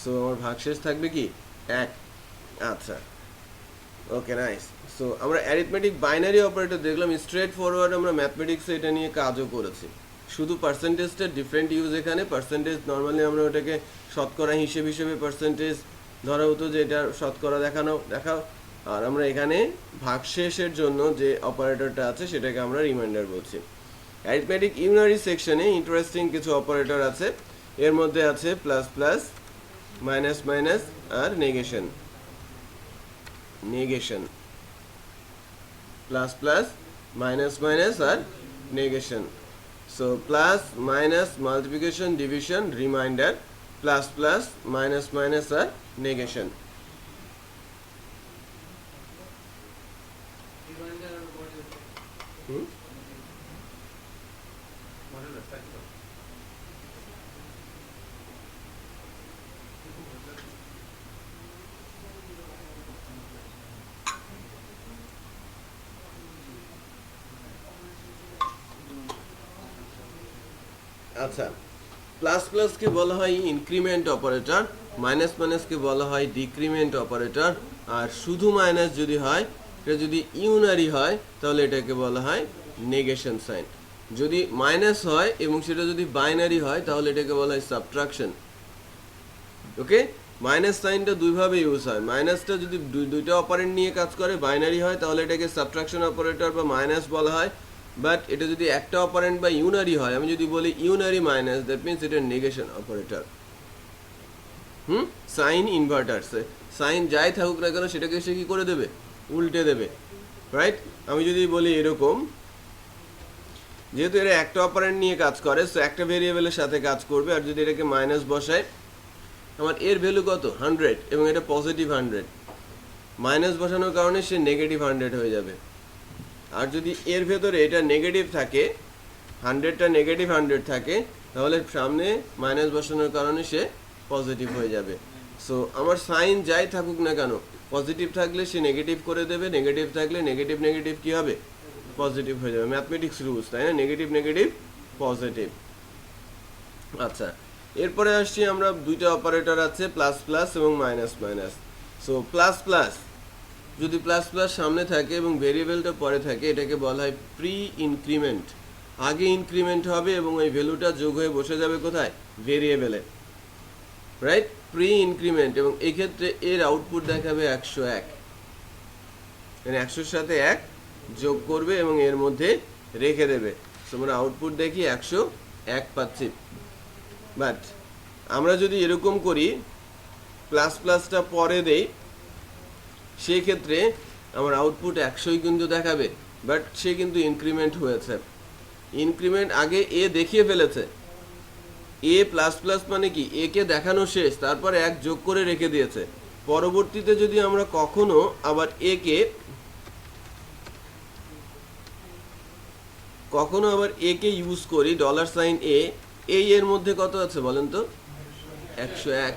সো আমার ভাগশেষ থাকবে কি? 1। আচ্ছা, ওকে নাইস। সো আমরা অ্যারিথমেটিক বাইনারি অপারেটর দেখলাম, স্ট্রেট ফরওয়ার্ড আমরা ম্যাথমেটিক্সে এটা নিয়ে কাজও করেছি। শুধু পার্সেন্টেজটা ডিফারেন্ট ইউজ এখানে। পার্সেন্টেজ নর্মালি আমরা ওটাকে শতকরা হিসেবে পার্সেন্টেজ ধরা হতো যে এটা শতকরা দেখাও, আর আমরা এখানে ভাগশেষের জন্য যে অপারেটরটা আছে সেটাকে আমরা রিমাইন্ডার বলছি। অ্যারিথমেটিক ইউনারি সেকশনে ইন্টারেস্টিং কিছু অপারেটর আছে, এর মধ্যে আছে প্লাস প্লাস, মাইনাস মাইনাস আর negation. Plus plus, minus minus আর negation. So plus minus multiplication division reminder, plus plus minus minus আর নেগেশন। আচ্ছা, প্লাস প্লাসকে বলা হয় ইনক্রিমেন্ট অপারেটর, মাইনাস মাইনাসকে বলা হয় ডিক্রিমেন্ট অপারেটর, আর শুধু মাইনাস যদি হয়, এটা যদি ইউনারি হয় তাহলে এটাকে বলা হয় নেগেশন সাইন। যদি মাইনাস হয় এবং সেটা যদি বাইনারি হয় তাহলে এটাকে বলা হয় সাবট্রাকশন। ওকে, মাইনাস সাইনটা দুইভাবে ইউজ হয়। মাইনাসটা যদি দুইটা অপারেন্ট নিয়ে কাজ করে, বাইনারি হয়, তাহলে এটাকে সাবট্রাকশন অপারেটর বা মাইনাস বলা হয়। বাট এটা যদি একটা অপারেন্ট বা ইউনারি হয়, আমি যদি বলি ইউনারি মাইনাস, দ্যাট মিনস এটা নেগেশন অপারেটর। সাইন ইনভার্টারসে সাইন যাই থাকুক না কেন সেটাকে সে কি করে দেবে? উল্টে দেবে, রাইট? আমি যদি বলি এরকম, যেহেতু এরা একটা অপারেন্ট নিয়ে কাজ করে, সো একটা ভেরিয়েবলের সাথে কাজ করবে। আর যদি এটাকে মাইনাস বসায়, আমার এর ভ্যালু কত? 100, এবং এটা পজিটিভ 100। মাইনাস বসানোর কারণে সে নেগেটিভ 100 হয়ে যাবে। আর যদি এর ভেতরে এটা নেগেটিভ থাকে, 100টা নেগেটিভ 100 থাকে, তাহলে সামনে মাইনাস বসানোর কারণে সে পজিটিভ হয়ে যাবে। সো আমার সাইন যাই থাকুক না কেন, পজিটিভ থাকলে সে নেগেটিভ করে দেবে, নেগেটিভ থাকলে নেগেটিভ নেগেটিভ কি হবে? পজিটিভ হয়ে যাবে। ম্যাথমেটিক্স রুলস, তাই না? Negative negative positive. আচ্ছা, এরপরে আসছি আমরা, দুইটা অপারেটর আছে, প্লাস প্লাস এবং minus minus. So plus plus, যদি প্লাস প্লাস সামনে থাকে এবং ভেরিয়েবলটা পরে থাকে, এটাকে বলা হয় প্রি ইনক্রিমেন্ট। আগে ইনক্রিমেন্ট হবে এবং ওই ভ্যালুটা যোগ হয়ে বসে যাবে কোথায়? ভেরিয়েবলে, রাইট? Pre increment. এবং এই ক্ষেত্রে এর আউটপুট দেখাবে 101, মানে 100-র সাথে 1 যোগ করবে এবং এর মধ্যে রেখে দেবে। আমরা আউটপুট দেখি 101 পাচ্ছি। বাট আমরা যদি এরকম করি, প্লাস প্লাসটা পরে দেই, সেই ক্ষেত্রে আমার আউটপুট 100ই কিন্তু দেখাবে, বাট সে কিন্তু ইনক্রিমেন্ট হয়েছে। ইনক্রিমেন্ট আগে এ দেখিয়ে ফেলেছে। এ প্লাস প্লাস মানে কি? এ কে দেখানো শেষ, তারপরে 1 যোগ করে রেখে দিয়েছে। পরবর্তীতে যদি আমরা কখনো আবার এ কে ইউজ করি, $সাইন এই এর মধ্যে কত আছে বলেন তো? 101।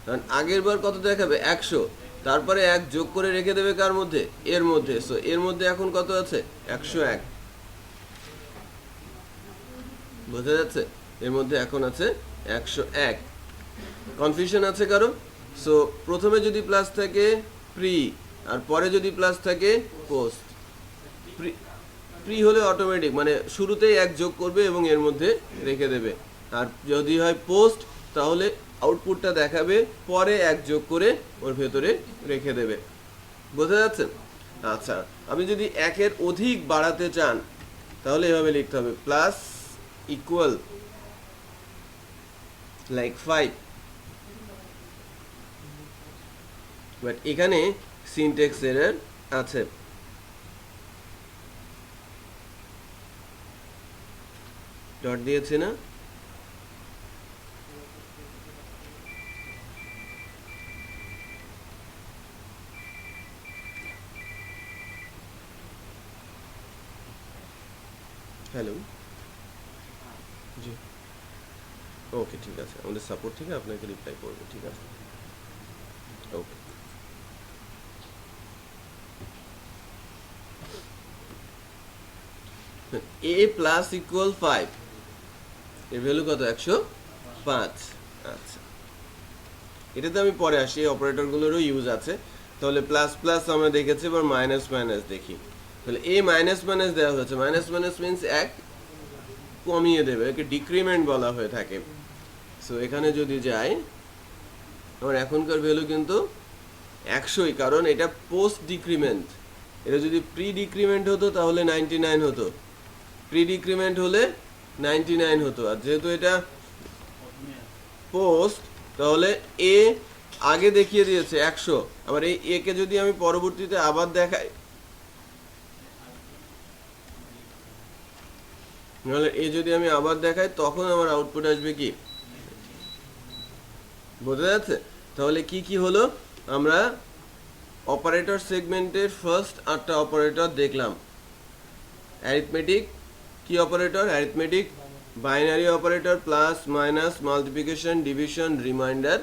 কারণ আগের বার কত দেখাবে? 100, তারপরে 1 যোগ করে রেখে দেবে কার মধ্যে? এর মধ্যে। সো এর মধ্যে এখন কত আছে? 101। বোঝা যাচ্ছে? এর মধ্যে এখন আছে 101। কনফিউশন আছে কারো? সো প্রথমে যদি প্লাস থাকে প্রি, আর পরে যদি প্লাস থাকে পোস্ট। প্রি হলে অটোমেটিক, মানে শুরুতেই 1 যোগ করবে এবং এর মধ্যে রেখে দেবে। আর যদি হয় পোস্ট, তাহলে আউটপুটটা দেখাবে, পরে 1 যোগ করে ওর ভেতরে রেখে দেবে। বোঝা যাচ্ছে? আচ্ছা, আপনি যদি 1-এর অধিক বাড়াতে চান তাহলে এভাবে লিখতে হবে, প্লাস ইকুয়াল লাইক 5। বাট এখানে সিনট্যাক্স এরর আছে। ডট দিয়েছে না? হ্যালো, জি, ওকে, ঠিক আছে। আমাদের সাপোর্ট থেকে আপনাকে রিপ্লাই করবো, ঠিক আছে? ওকে। এ প্লাস ইকুয়াল 5, এর ভ্যালু কত? 105। আচ্ছা, এটাতে আমি পরে আসি, এই অপারেটরগুলোরও ইউজ আছে। তাহলে প্লাস প্লাস আমরা দেখেছি, এবার মাইনাস মাইনাস দেখি। তাহলে এ মাইনাস মাইনাস দেওয়া হয়েছে, মাইনাস মাইনাস মিনস এক কমিয়ে দেবে, একে ডিক্রিমেন্ট বলা হয়ে থাকে। সো এখানে যদি যাই, আমার এখনকার ভ্যালু কিন্তু 100ই, কারণ এটা পোস্ট ডিক্রিমেন্ট। এটা যদি প্রি ডিক্রিমেন্ট হতো তাহলে 99 হতো, প্রি ডিক্রিমেন্ট হলে 99 হতো। আর যেহেতু এটা পোস্ট, তাহলে এ আগে দেখিয়ে দিয়েছে 100। আবার এই এ কে যদি আমি পরবর্তীতে আবার দেখাই, নাহলে এ যদি আমি আবার দেখাই, তখন আমার আউটপুট আসবে কি, বোঝা যাচ্ছে? তাহলে কি কি হলো, আমরা অপারেটর সেগমেন্টের ফার্স্ট 8টা অপারেটর দেখলাম। অ্যারিথমেটিক কি operator? Arithmetic binary operator, plus minus, multiplication, division, remainder.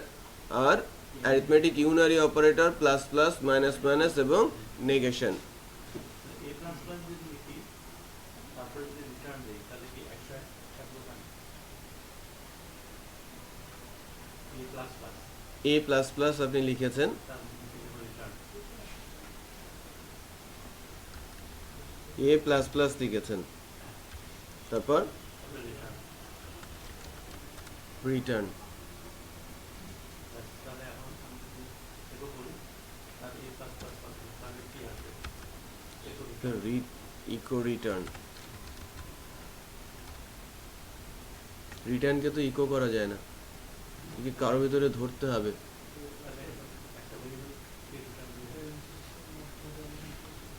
আর arithmetic unary operator, plus plus, minus minus এবং নেগেশন। এ প্লাস প্লাস যদি লিখি তারপরে যদি রিটার্ন দেই তাহলে কি 100 থাকবে না? এ প্লাস প্লাস এ প্লাস প্লাস আপনি লিখেছেন, তার রিটার্ন এ প্লাস প্লাস লিখেছেন, তারপর রিটার্ন রিটার্ন। তাহলে এখন আমি যদি এগো করি তাহলে এ প্লাস প্লাস তাহলে কি আসবে? Eco return. রিটার্নকে তো ইকো করা যায় না, একে কারো ভিতরে ধরতে হবে।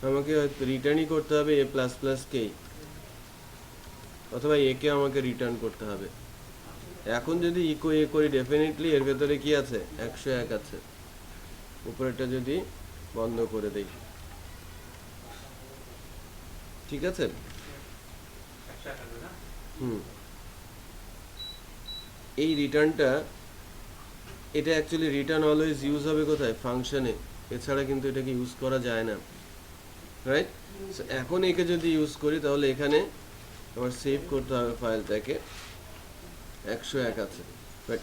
আমাকে রিটার্নই করতে হবে এ প্লাস প্লাস কে, অথবা একে আমাকে রিটার্ন করতে হবে। এখন যদি ইকো এ করি, ডেফিনেটলি এর ভেতরে কি আছে, 101 আছে। উপরেরটা যদি বন্ধ করে দেই, ঠিক আছে? এই রিটার্নটা, এটা অ্যাকচুয়ালি রিটার্ন অলওয়েজ ইউজ হবে কোথায়, ফাংশনে, এছাড়া কিন্তু এটাকে ইউজ করা যায় না, রাইট? এখন একে যদি ইউজ করি, তাহলে এখানে আমার সেভ করতে হবে ফাইলটাকে, 101 আছে। বাট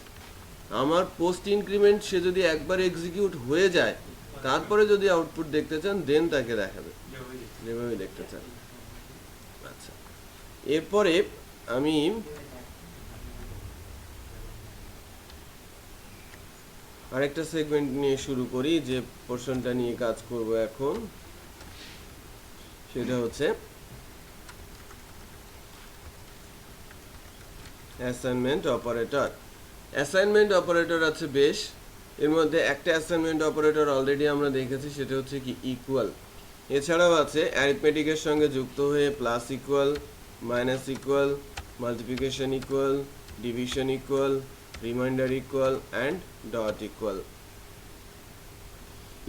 আমার পোস্ট ইনক্রিমেন্ট সে যদি একবার এক্সিকিউট হয়ে যায়, তারপরে যদি আউটপুট দেখতে চান, দেন তাকে দেখাবে, যেভাবে দেখতে চান। আচ্ছা, এরপরে আমি আরেকটা সেগমেন্ট নিয়ে শুরু করি, যে পোর্শনটা নিয়ে কাজ করব এখন, সেটা হচ্ছে অ্যাসাইনমেন্ট অপারেটর। অ্যাসাইনমেন্ট অপারেটর আছে বেশ, এর মধ্যে একটা অ্যাসাইনমেন্ট অপারেটর অলরেডি আমরা দেখেছি, সেটা হচ্ছে কি ইকুয়াল। এছাড়াও আছে অ্যারিথমেটিকের সঙ্গে যুক্ত হয়ে plus equal, minus equal, multiplication equal, division equal, reminder equal and dot equal.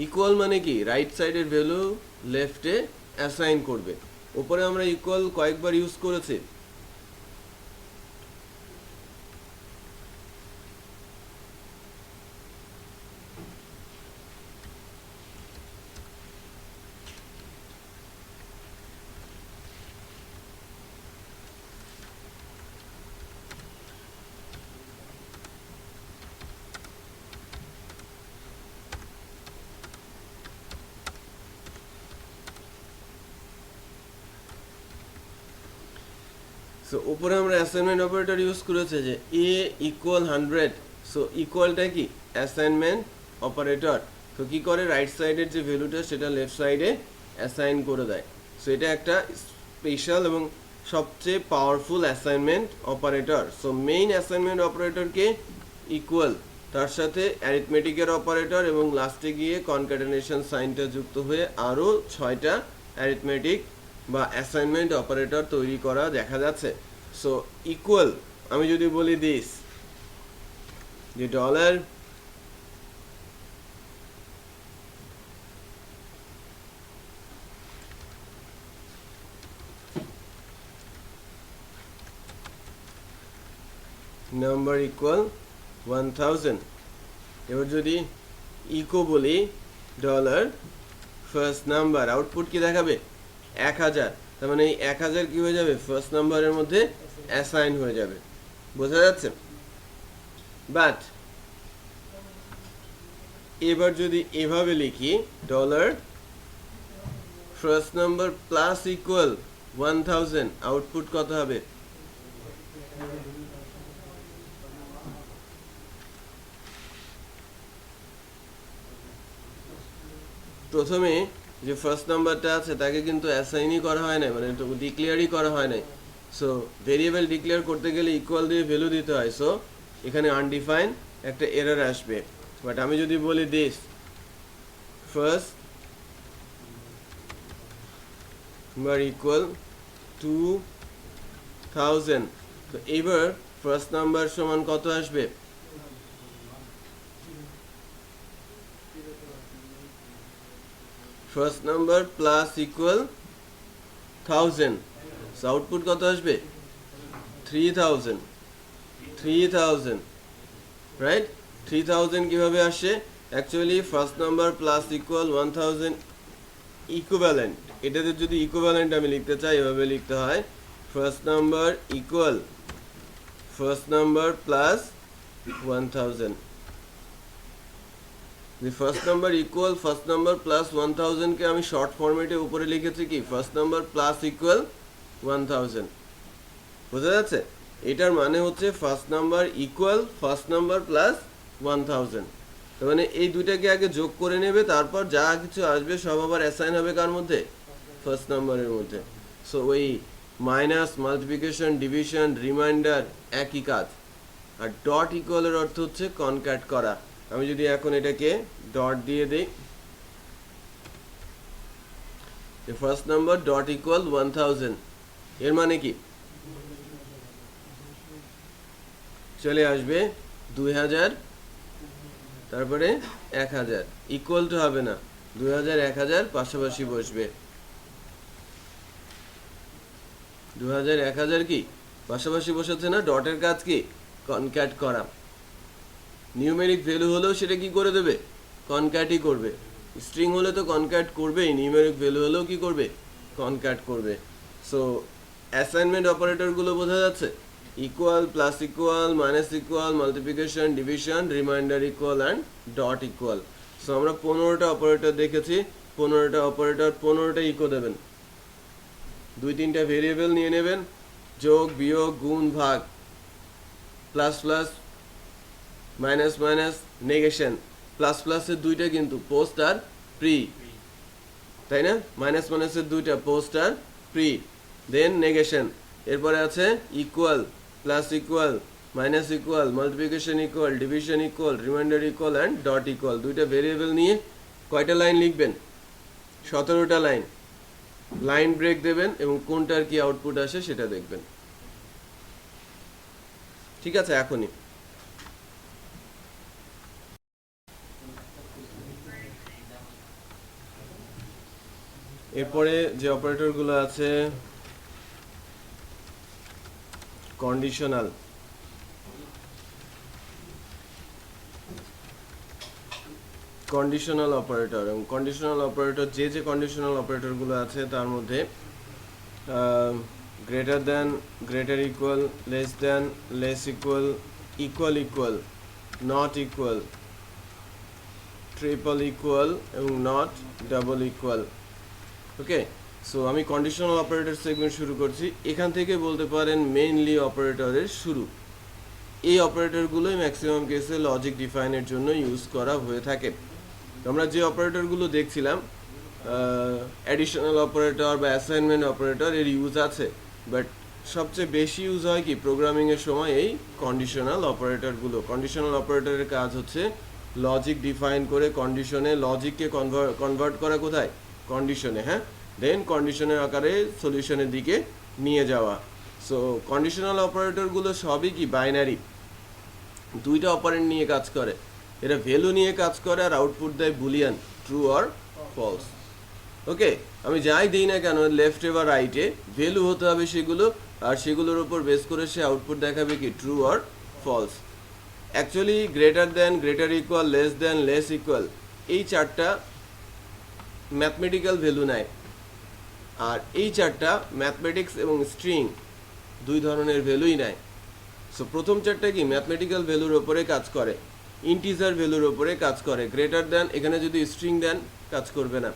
Equal মানে কি, রাইট সাইডের ভ্যালু লেফটে অ্যাসাইন করবে। উপরে আমরা ইকুয়াল কয়েকবার ইউজ করেছি, সো উপরে আমরা অ্যাসাইনমেন্ট অপারেটর ইউজ করেছে যে এ ইকুয়াল 100। সো ইকুয়ালটা কি, অ্যাসাইনমেন্ট অপারেটর। তো কি করে, রাইট সাইডের যে ভ্যালুটা সেটা লেফট সাইডে অ্যাসাইন করে দেয়। সো এটা একটা স্পেশাল এবং সবচেয়ে powerful assignment operator. So main assignment অপারেটরকে ইকুয়াল, তার সাথে অ্যারিথমেটিকের অপারেটর, এবং লাস্টে গিয়ে কনক্যাটেনেশন সাইনটা যুক্ত হয়ে আরও 6টা অ্যারিথমেটিক বা অ্যাসাইনমেন্ট অপারেটর তৈরি করা দেখা যাচ্ছে। সো ইকুয়াল, আমি যদি বলি দিস, যে ডলার নাম্বার ইকুয়াল 1000। এবার যদি ইকো বলি ডলার ফার্স্ট নাম্বার, আউটপুট কি দেখাবে, 1000। তার মানে এই 1000 কি হয়ে যাবে, ফার্স্ট নাম্বারের মধ্যে অ্যাসাইন হয়ে যাবে। বোঝা যাচ্ছে? বাট এবার যদি এভাবে লিখি dollar first number plus equal 1000, output কত হবে? প্রথমে যে ফার্স্ট নাম্বারটা আছে তাকে কিন্তু অ্যাসাইনই করা হয় না, মানে ডিক্লেয়ারই করা হয় নাই। সো ভেরিয়েবল ডিক্লেয়ার করতে গেলে ইকুয়াল দিয়ে ভ্যালু দিতে হয়। সো এখানে আনডিফাইন একটা এরর আসবে। বাট আমি যদি বলি দিস ফার্স্ট নাম্বার ইকুয়াল 2000, তো এবার ফার্স্ট নাম্বার সমান কত আসবে? First number plus equal 1000, so output কত আসবে? 3000, রাইট? 3000 কিভাবে আসে? Actually first number plus equal 1000 equivalent, এটাতে যদি ইকুইভ্যালেন্ট আমি লিখতে চাই এভাবে লিখতে হয় first number equal first number plus 1000। the first number equal first number plus 1000 কে আমি শর্ট ফরম্যাটে উপরে লিখেছি কি ফার্স্ট নাম্বার প্লাস ইকুয়াল 1000। বুঝা যাচ্ছে? এটার মানে হচ্ছে first number equal first number plus 1000। তার মানে এই দুইটাকে আগে যোগ করে নেবে, তারপর যা কিছু আসবে সব আবার অ্যাসাইন হবে কার মধ্যে? ফার্স্ট নাম্বারের মধ্যে। সো ওই মাইনাস, মাল্টিপ্লিকেশন, ডিভিশন, রিমাইন্ডার একই কাজ। আর ডট ইকুয়ালের অর্থ হচ্ছে কনক্যাট করা। আমি যদি এখন এটাকে ডট দিয়ে দিই, ফার্স্ট নাম্বার ডট ইকুয়াল 1000, এর মানে কি চলে আসবে 2000, তারপরে 1000, ইকুয়াল টু হবে না, 2000 1000 পাশাপাশি বসবে। 2000 1000 কি পাশাপাশি বসেছে না? ডটের কাজ কি? কনক্যাট করা। নিউমেরিক ভ্যালু হলেও সেটা কি করে দেবে? কনক্যাটই করবে। স্ট্রিং হলে তো কনক্যাট করবেই, নিউমেরিক ভ্যালু হলেও কি করবে? কনক্যাট করবে। সো অ্যাসাইনমেন্ট অপারেটরগুলো বোঝা যাচ্ছে? Equal, plus equal, minus equal, multiplication, division, reminder equal and dot equal. So আমরা 15টা অপারেটর দেখেছি। 15টা অপারেটর 15টা ইকো দেবেন। 2-3টা ভেরিয়েবল নিয়ে নেবেন, যোগ, বিয়োগ, গুণ, ভাগ, plus plus, minus minus, negation. Plus প্লাসের দুইটা কিন্তু পোস্ট আর প্রি, তাই না? মাইনাস মাইনাসের দুইটা পোস্ট আর প্রি, দেন নেগেশন। এরপরে আছে equal, plus equal, minus equal, multiplication equal, division equal, reminder equal and dot equal. দুইটা ভেরিয়েবল নিয়ে কয়টা লাইন লিখবেন? 17টা লাইন। লাইন ব্রেক দেবেন এবং কোনটার কি আউটপুট আসে সেটা দেখবেন। ঠিক আছে? এখনই এরপরে যে অপারেটরগুলো আছে কন্ডিশনাল। কন্ডিশনাল অপারেটর এবং কন্ডিশনাল অপারেটর যে কন্ডিশনাল অপারেটরগুলো আছে তার মধ্যে greater than, greater equal, less than, less equal, equal equal, not equal, triple equal এবং not double equal. Okay, so আমি কন্ডিশনাল অপারেটর সেগমেন্ট শুরু করছি। এখান থেকে বলতে পারেন মেইনলি অপারেটরের শুরু। এই অপারেটরগুলোই ম্যাক্সিমাম কেসে লজিক ডিফাইনের জন্য ইউজ করা হয়ে থাকে। আমরা যে অপারেটরগুলো দেখছিলাম, অ্যাডিশনাল অপারেটর বা অ্যাসাইনমেন্ট অপারেটর, এর ইউজ আছে, বাট সবচেয়ে বেশি ইউজ হয় কি প্রোগ্রামিংয়ের সময় এই কন্ডিশনাল অপারেটরগুলো। কন্ডিশনাল অপারেটরের কাজ হচ্ছে লজিক ডিফাইন করে কন্ডিশনে, লজিককে কনভার্ট করা কোথায়? কন্ডিশনে, হ্যাঁ, দেন কন্ডিশনের আকারে সলিউশনের দিকে নিয়ে যাওয়া। সো কন্ডিশনাল অপারেটরগুলো সবই কি বাইনারি, দুইটা অপারেন্ট নিয়ে কাজ করে। এরা ভ্যালু নিয়ে কাজ করে আর আউটপুট দেয় বুলিয়ান, ট্রু অর ফলস। ওকে, আমি যাই দিই না কেন লেফটে বা রাইটে ভ্যালু হতে হবে সেগুলো, আর সেগুলোর উপর বেস করে সে আউটপুট দেখাবে কি true or false. Actually greater than, greater equal, less than, less equal, এই চারটা ম্যাথমেটিক্যাল ভ্যালু নেয়। আর এই চারটা ম্যাথমেটিক্স এবং স্ট্রিং দুই ধরনের ভ্যালুই নেয়। সো প্রথম চারটা কি ম্যাথমেটিক্যাল ভ্যালুর ওপরে কাজ করে, ইন্টিজার ভ্যালুর উপরে কাজ করে। গ্রেটার দ্যান এখানে যদি স্ট্রিং দেন কাজ করবে না,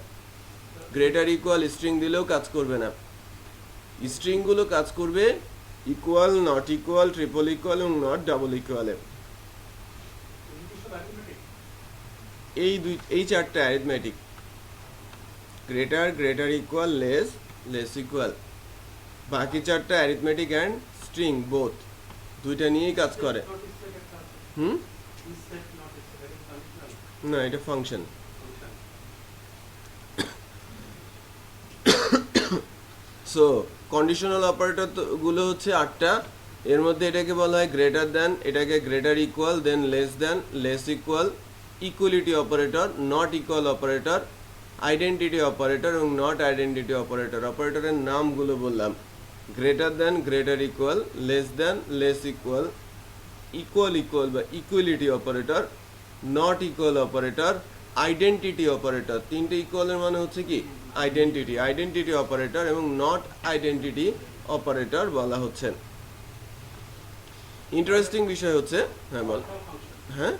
গ্রেটার ইকুয়াল স্ট্রিং দিলেও কাজ করবে না। স্ট্রিংগুলো কাজ করবে equal, not equal, triple equal এবং নট ডাবল ইকুয়ালে। এই চারটা arithmetic, greater, greater equal, less, less equal. বাকি চারটা অ্যারিথমেটিক অ্যান্ড স্ট্রিং বোথ, দুইটা নিয়েই কাজ করে। না, এটা ফাংশন। সো কন্ডিশনাল অপারেটর গুলো হচ্ছে 8টা। এর মধ্যে এটাকে বলা হয় গ্রেটার দ্যান, এটাকে greater equal, then less than, less equal, equality operator, not equal operator, identity operator এবং নট আইডেন্টিটি অপারেটর। অপারেটরের নামগুলো বললাম, greater than, greater equal, less than, less equal, equal equal বা equality operator, not equal operator, identity operator. তিনটে ইকুয়ালের মানে হচ্ছে কি আইডেন্টিটি, আইডেন্টিটি অপারেটর এবং নট আইডেন্টিটি অপারেটর বলা হচ্ছে। ইন্টারেস্টিং বিষয় হচ্ছে, হ্যাঁ বল, হ্যাঁ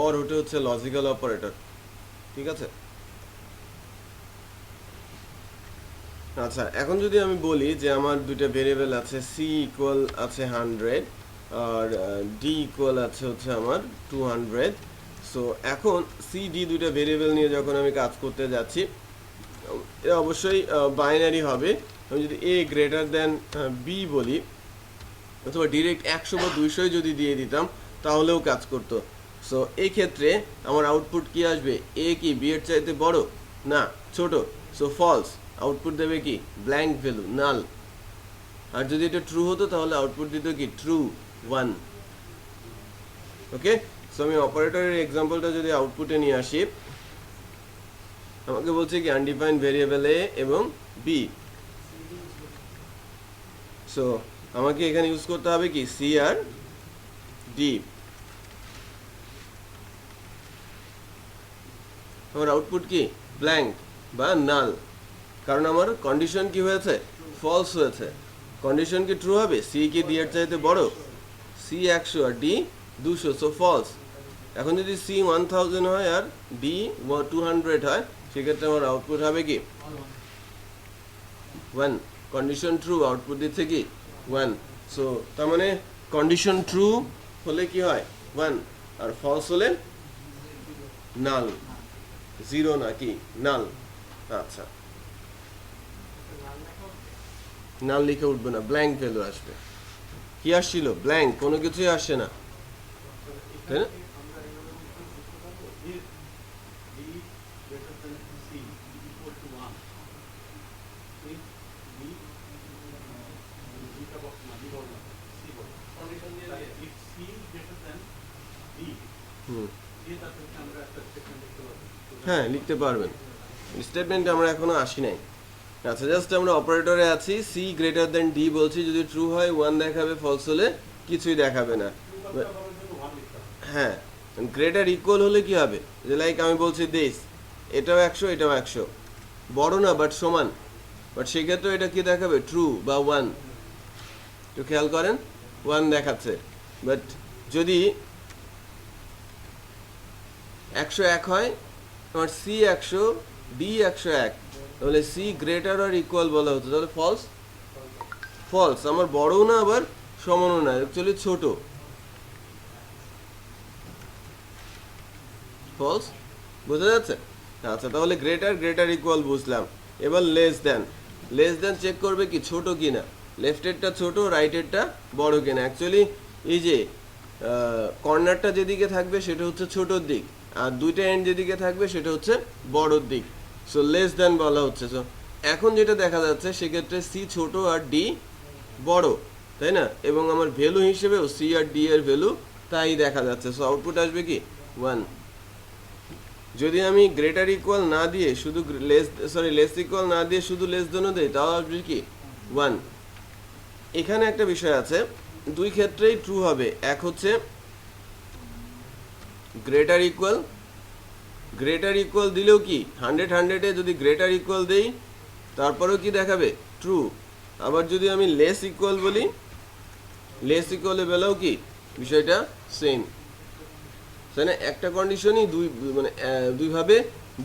অর ওটা হচ্ছে লজিক্যাল অপারেটর, ঠিক আছে। আচ্ছা, এখন যদি আমি বলি যে আমার দুইটা ভেরিয়েবল আছে, সি ইকুয়াল আছে 100 আর ডি ইকুয়াল আছে হচ্ছে আমার 200। সো এখন সি ডি দুইটা ভেরিয়েবল নিয়ে যখন আমি কাজ করতে যাচ্ছি, এটা অবশ্যই বাইনারি হবে। আমি যদি এ গ্রেটার দেন বি বলি, অথবা ডিরেক্ট 100 বা 200 যদি দিয়ে দিতাম তাহলেও কাজ করতো। সো এই ক্ষেত্রে আমার আউটপুট কি আসবে? এ কি বি এর চাইতে বড়? না, ছোট। সো ফলস, আউটপুট দেবে কি ব্ল্যাঙ্ক ভ্যালু, নাল। আর যদি এটা ট্রু হতো তাহলে আউটপুট দিত কি ট্রু, 1। ওকে, সো আমি অপারেটরের এক্সাম্পলটা যদি আউটপুটে নিয়ে আসি, আমাকে বলছে কি আনডিফাইন্ড ভেরিয়েবল এ এবং বি। সো আমাকে এখানে ইউজ করতে হবে কি সি আর ডি। আমার আউটপুট কি ব্ল্যাঙ্ক বা নাল, কারণ আমার কন্ডিশন কি হয়েছে, ফলস হয়েছে। কন্ডিশন কি ট্রু হবে? সি কি ডি এর চাইতে বড়? সি 100 আর ডি 200, সো ফলস। এখন যদি সি 1000 হয় আর ডি 200 হয়, সেক্ষেত্রে আমার আউটপুট হবে কি 1। কন্ডিশন ট্রু, আউটপুট দিচ্ছে কি 1। সো তার মানে কন্ডিশন ট্রু হলে কি হয় 1, আর ফলস হলে নাল, 0 নাকি নাল। আচ্ছা, নাল লিখে উঠবে না, ব্ল্যাঙ্ক ভ্যালু আসবে। কি আসছিল? ব্ল্যাঙ্ক, কোনো কিছুই আসছে না, তাই না? হ্যাঁ, লিখতে পারবেন। স্টেটমেন্টে আমরা এখনো আসি নাই। আচ্ছা, জাস্ট আমরা অপারেটরে আছি। সি গ্রেটার দেন ডি বলছি, যদি ট্রু হয় 1 দেখাবে, ফলস হলে কিছুই দেখাবে না। হ্যাঁ, গ্রেটার ইকুয়াল হলে কি হবে? যে লাইক আমি বলছি দিস, এটাও 100 এটাও 100, বড় না বাট সমান, বাট সেক্ষেত্রে এটা কি দেখাবে ট্রু বা 1। তো খেয়াল করেন 1 দেখাচ্ছে। বাট যদি 101 হয়, আমার সি 100 ডি 101, তাহলে সি গ্রেটার আর ইকুয়াল বলা হতো, তাহলে ফলস। ফলস, আমার বড়ও না আবার সমানও না, অ্যাকচুয়ালি ছোট, ফলস। বোঝা যাচ্ছে? আচ্ছা, তাহলে গ্রেটার, গ্রেটার ইকুয়াল বুঝলাম। এবার less than, less than check করবে কি ছোট কিনা, লেফটেরটা ছোট, রাইটেরটা বড় কিনা। অ্যাকচুয়ালি এই যে কর্নারটা যেদিকে থাকবে সেটা হচ্ছে ছোটোর দিক, আর দুইটা এন্ড যেদিকে থাকবে সেটা হচ্ছে বড়োর দিক। সো লেস দেন বলা হচ্ছে। সো এখন যেটা দেখা যাচ্ছে সেক্ষেত্রে সি ছোট আর ডি বড়, তাই না? এবং আমার ভ্যালু হিসেবেও সি আর ডি এর ভ্যালু তাই দেখা যাচ্ছে। সো আউটপুট আসবে কি 1। যদি আমি গ্রেটার ইকুয়াল না দিয়ে শুধু লেস ইকুয়াল না দিয়ে শুধু লেস দেনও দেই, তাও আসবে কি 1। এখানে একটা বিষয় আছে, দুই ক্ষেত্রেই ট্রু হবে। এক হচ্ছে গ্রেটার ইকুয়াল, গ্রেটার ইকুয়াল দিলেও কি 100-100-এ যদি গ্রেটার ইকুয়াল দেই তারপরেও কি দেখাবে ট্রু। আবার যদি আমি লেস ইকুয়াল বলি, লেস ইকুয়ালে বেলাও কি বিষয়টা সেম। তাই না? একটা কন্ডিশনই দুইভাবে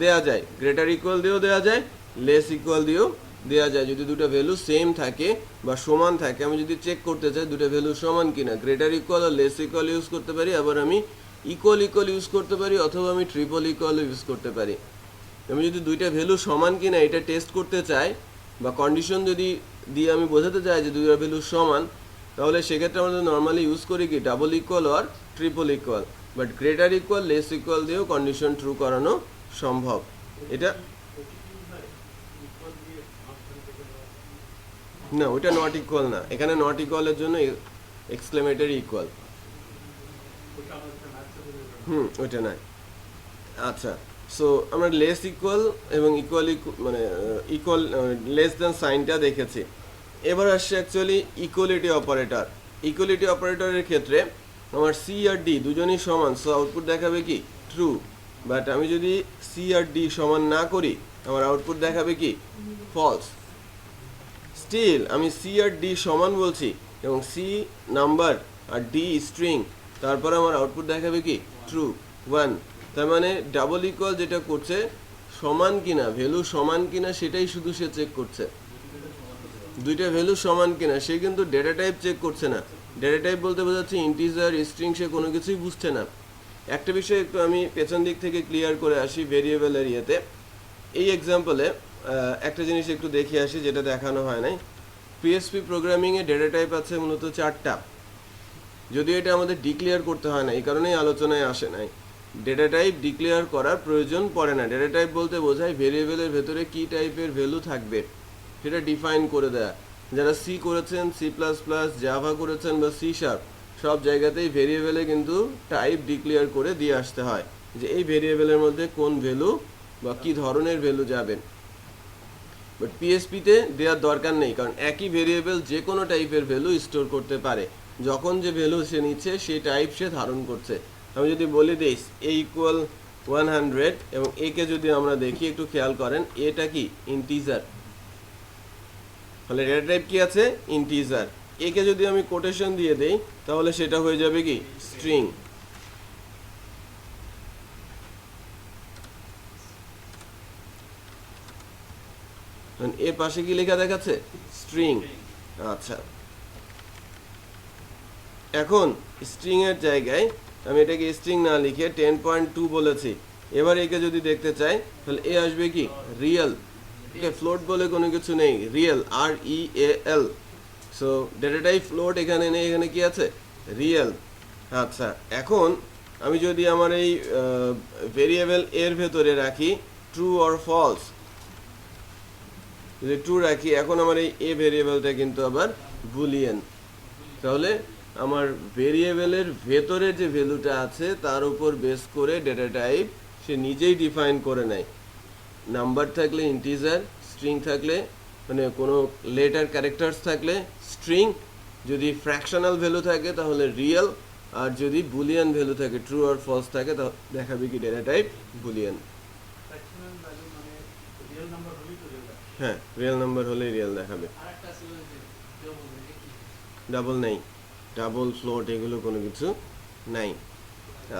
দেয়া যায়, গ্রেটার ইকুয়াল দিয়েও দেয়া যায়, লেস ইকুয়াল দিয়েও দেয়া যায়। যদি দুটো ভ্যালু সেম থাকে বা সমান থাকে, আমি যদি চেক করতে চাই দুটো ভ্যালু সমান কিনা, গ্রেটার ইকুয়াল আর লেস ইকুয়াল ইউজ করতে পারি, আবার আমি ইকুয়াল ইকুয়াল ইউজ করতে পারি, অথবা আমি ট্রিপল ইকুয়াল ইউজ করতে পারি। আমি যদি দুইটা ভ্যালু সমান কিনা এটা টেস্ট করতে চাই, বা কন্ডিশন যদি দিয়ে আমি বোঝাতে চাই যে দুইটা ভ্যালু সমান, তাহলে সেক্ষেত্রে আমরা নর্মালি ইউজ করি কি ডাবল ইকুয়াল আর triple equal. But greater equal less equal দিয়েও কন্ডিশন ট্রু করানো সম্ভব। এটা না, ওইটা নট ইকুয়াল না, এখানে নট ইকুয়ালের জন্য এক্সক্লেমেটরি ইকুয়াল। ওইটা নাই। আচ্ছা, সো আমরা লেস ইকুয়াল এবং ইকুয়াল লেস দেন সাইনটা দেখেছি। এবার আসছে অ্যাকচুয়ালি ইকুয়ালিটি অপারেটর। ইকুয়ালিটি অপারেটরের ক্ষেত্রে আমার সি আর ডি দুজনই সমান, সো আউটপুট দেখাবে কি ট্রু। বাট আমি যদি সি আর ডি সমান না করি, আমার আউটপুট দেখাবে কি ফলস। স্টিল আমি সি আর ডি সমান বলছি এবং সি নাম্বার আর ডি স্ট্রিং, তারপর আমার আউটপুট দেখাবে কি ট্রু 1। তার মানে ডাবল ইকুয়াল যেটা করছে সমান কিনা, ভ্যালু সমান কিনা সেটাই শুধু সে চেক করছে, দুইটা ভ্যালু সমান কিনা। সে কিন্তু ডেটা টাইপ চেক করছে না। ডেটা টাইপ বলতে বোঝাচ্ছে ইন্টিজার, স্ট্রিং, সে কোনো কিছুই বুঝছে না। একটা বিষয় একটু আমি পেছন দিক থেকে ক্লিয়ার করে আসি ভেরিয়েবলের ইয়েতে। এই এক্সাম্পলে একটা জিনিস একটু দেখে আসি যেটা দেখানো হয় নাই। পিএসপি প্রোগ্রামিংয়ে ডেটা টাইপ আছে মূলত 4টা, যদিও এটা আমাদের ডিক্লেয়ার করতে হয় না, এই কারণেই আলোচনায় আসে নাই। ডেটা টাইপ ডিক্লেয়ার করার প্রয়োজন পড়ে না। ডেটা টাইপ বলতে বোঝায় ভেরিয়েবলের ভেতরে কী টাইপের ভ্যালু থাকবে সেটা ডিফাইন করে দেয়া। যারা সি করেছেন, সি প্লাস প্লাস, জাভা করেছেন বা সি শার্প, সব জায়গাতেই ভেরিয়েবলে কিন্তু টাইপ ডিক্লেয়ার করে দিয়ে আসতে হয় যে এই ভেরিয়েবলের মধ্যে কোন ভ্যালু বা কী ধরনের ভ্যালু যাবেন। বাট পিএসপিতে দেওয়ার দরকার নেই, কারণ একই ভেরিয়েবল যে কোনো টাইপের ভ্যালু স্টোর করতে পারে। যখন যে ভ্যালু সে নিচ্ছে সেই টাইপ সে ধারণ করছে। আমি যদি বলি দিস এ ইকুয়াল 100 এবং একে যদি আমরা দেখি, একটু খেয়াল করেন, এটা কি ইন্টিজার, তাহলে ডেটা টাইপ কি আছে ইন্টিজার। একে যদি আমি কোটেশন দিয়ে দেই তাহলে সেটা হয়ে যাবে কি স্ট্রিং। এর পাশে কি লেখা দেখাচ্ছে স্ট্রিং। আচ্ছা, এখন স্ট্রিং এর জায়গায় আমি এটাকে স্ট্রিং না লিখে 10.2 বলেছি। এবার একে যদি দেখতে চাই তাহলে এ আসবে কি রিয়েল। ফ্লোট বলে কোনো কিছু নেই, real, REAL। So data type float এখানে নেই, এখানে কি আছে রিয়েল। আচ্ছা, এখন আমি যদি আমার এই ভেরিয়েবল এর ভেতরে রাখি ট্রু অর ফলস, যদি ট্রু রাখি, এখন আমার এই এ ভেরিয়েবলটা কিন্তু আবার বুলিয়ান। তাহলে আমার ভেরিয়েবলের ভেতরে যে ভ্যালুটা আছে তার উপর বেস করে ডেটা টাইপ সে নিজেই ডিফাইন করে নেয়। নাম্বার থাকলে ইন্টিজার, স্ট্রিং থাকলে কোনো লেটার ক্যারেক্টার্স থাকলে স্ট্রিং, যদি ফ্র্যাকশনাল ভ্যালু থাকে তাহলে রিয়েল, আর যদি বুলিয়ান ভ্যালু থাকে ট্রু আর ফলস থাকে তাহলে দেখাবে কি ডেটা টাইপ বুলিয়ান। হ্যাঁ, রিয়েল নাম্বার হলে রিয়েল দেখাবে। ডাবল নেই, ডাবল ফ্লোট এগুলো কোনো কিছু নাই।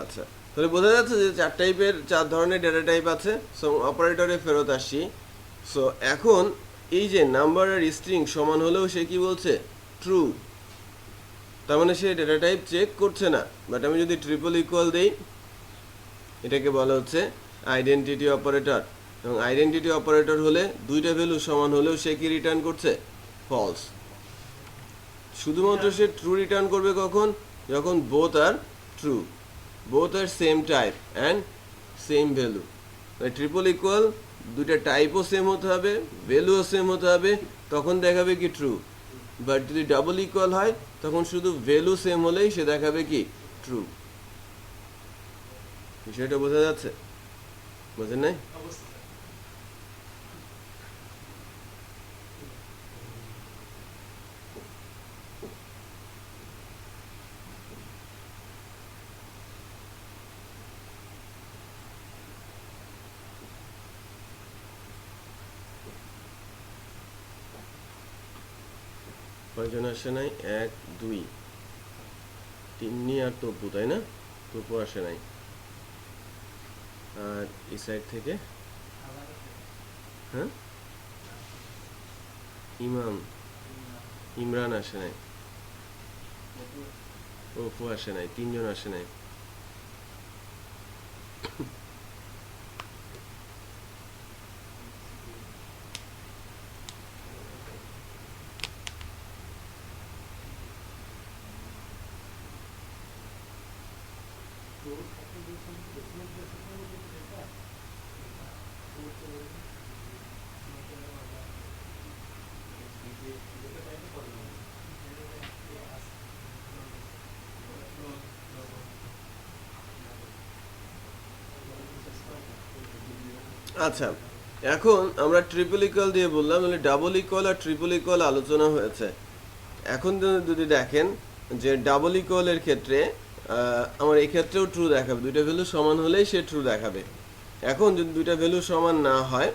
আচ্ছা, তাহলে বোঝা যাচ্ছে যে 4 ধরনের ডেটা টাইপ আছে। সো অপারেটরে ফেরত আসছি। সো এখন এই যে নাম্বার আর স্ট্রিং সমান হলেও সে কি বলছে ট্রু, তার মানে সে ডেটা টাইপ চেক করছে না। বাট আমি যদি ট্রিপল ইকুয়াল দেই, এটাকে বলা হচ্ছে আইডেন্টিটি অপারেটর। এবং আইডেন্টিটি অপারেটর হলে দুইটা ভ্যালু সমান হলেও সে কি রিটার্ন করছে ফলস। শুধুমাত্র সে ট্রু রিটার্ন করবে কখন, যখন both are true, both are same type and same value. Triple equal দুইটা টাইপও সেম হতে হবে, ভ্যালুও সেম হতে হবে, তখন দেখাবে কি ট্রু। বাট যদি ডাবল ইকুয়াল হয় তখন শুধু ভ্যালু সেম হলেই সে দেখাবে কি ট্রু। বিষয়টা বোঝা যাচ্ছে? বোঝেন নাই? কয়জন আসে নাই? 1 2 তিন্নি আর তপু, তাই না? তপু আসে নাই। আর এই সাইড থেকে হ্যাঁ ইমরান আসে নাই, অপু আসে নাই, 3 জন আসে নাই। আচ্ছা, এখন আমরা ট্রিপল ইকুয়াল দিয়ে বললাম, মানে ডাবল ইকুয়াল আর ট্রিপল ইকুয়াল আলোচনা হয়েছে। এখন যদি দেখেন যে ডাবল ইকুয়ালের ক্ষেত্রে আমার এই ক্ষেত্রেও ট্রু দেখাবে, দুইটা ভ্যালু সমান হলেই সে ট্রু দেখাবে। এখন যদি দুইটা ভ্যালু সমান না হয়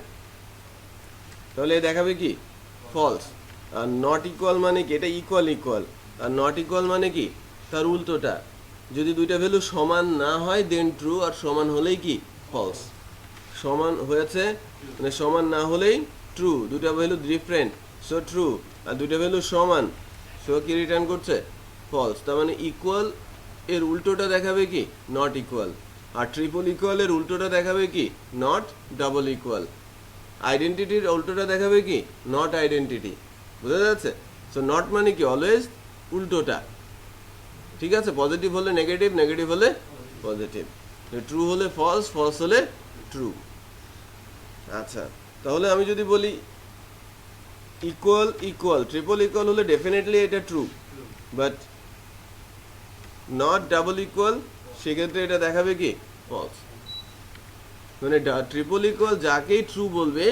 তাহলে দেখাবে কি ফলস। আর নট ইকুয়াল মানে কি, এটা equal equal, are not equal মানে কি তার উল্টোটা। যদি দুইটা ভ্যালু সমান না হয় দেন ট্রু, আর সমান হলেই কি ফলস। সমান হয়েছে মানে সমান না হলেই ট্রু, দুটা ভ্যালু ডিফারেন্ট সো ট্রু, আর দুইটা ভ্যালু সমান সো কি রিটার্ন করছে ফলস। তার মানে ইকুয়াল এর উল্টোটা দেখাবে কি নট ইকুয়াল, আর ট্রিপল ইকুয়ালের উল্টোটা দেখাবে কি নট ডাবল ইকুয়াল। আইডেন্টিটির উল্টোটা দেখাবে কি নট আইডেন্টিটি। বোঝা যাচ্ছে? সো নট মানে কি অলওয়েজ উল্টোটা, ঠিক আছে? পজিটিভ হলে নেগেটিভ, নেগেটিভ হলে পজিটিভ, ট্রু হলে ফলস, ফলস হলে ট্রু। আচ্ছা, তাহলে আমি যদি বলি ইকুয়াল ইকুয়াল, ট্রিপল ইকুয়াল হলে ডেফিনেটলি এটা true, but not double equal সেক্ষেত্রে এটা দেখাবে কি ফলস। মানে ট্রিপল ইকুয়াল যাকেই ট্রু বলবে,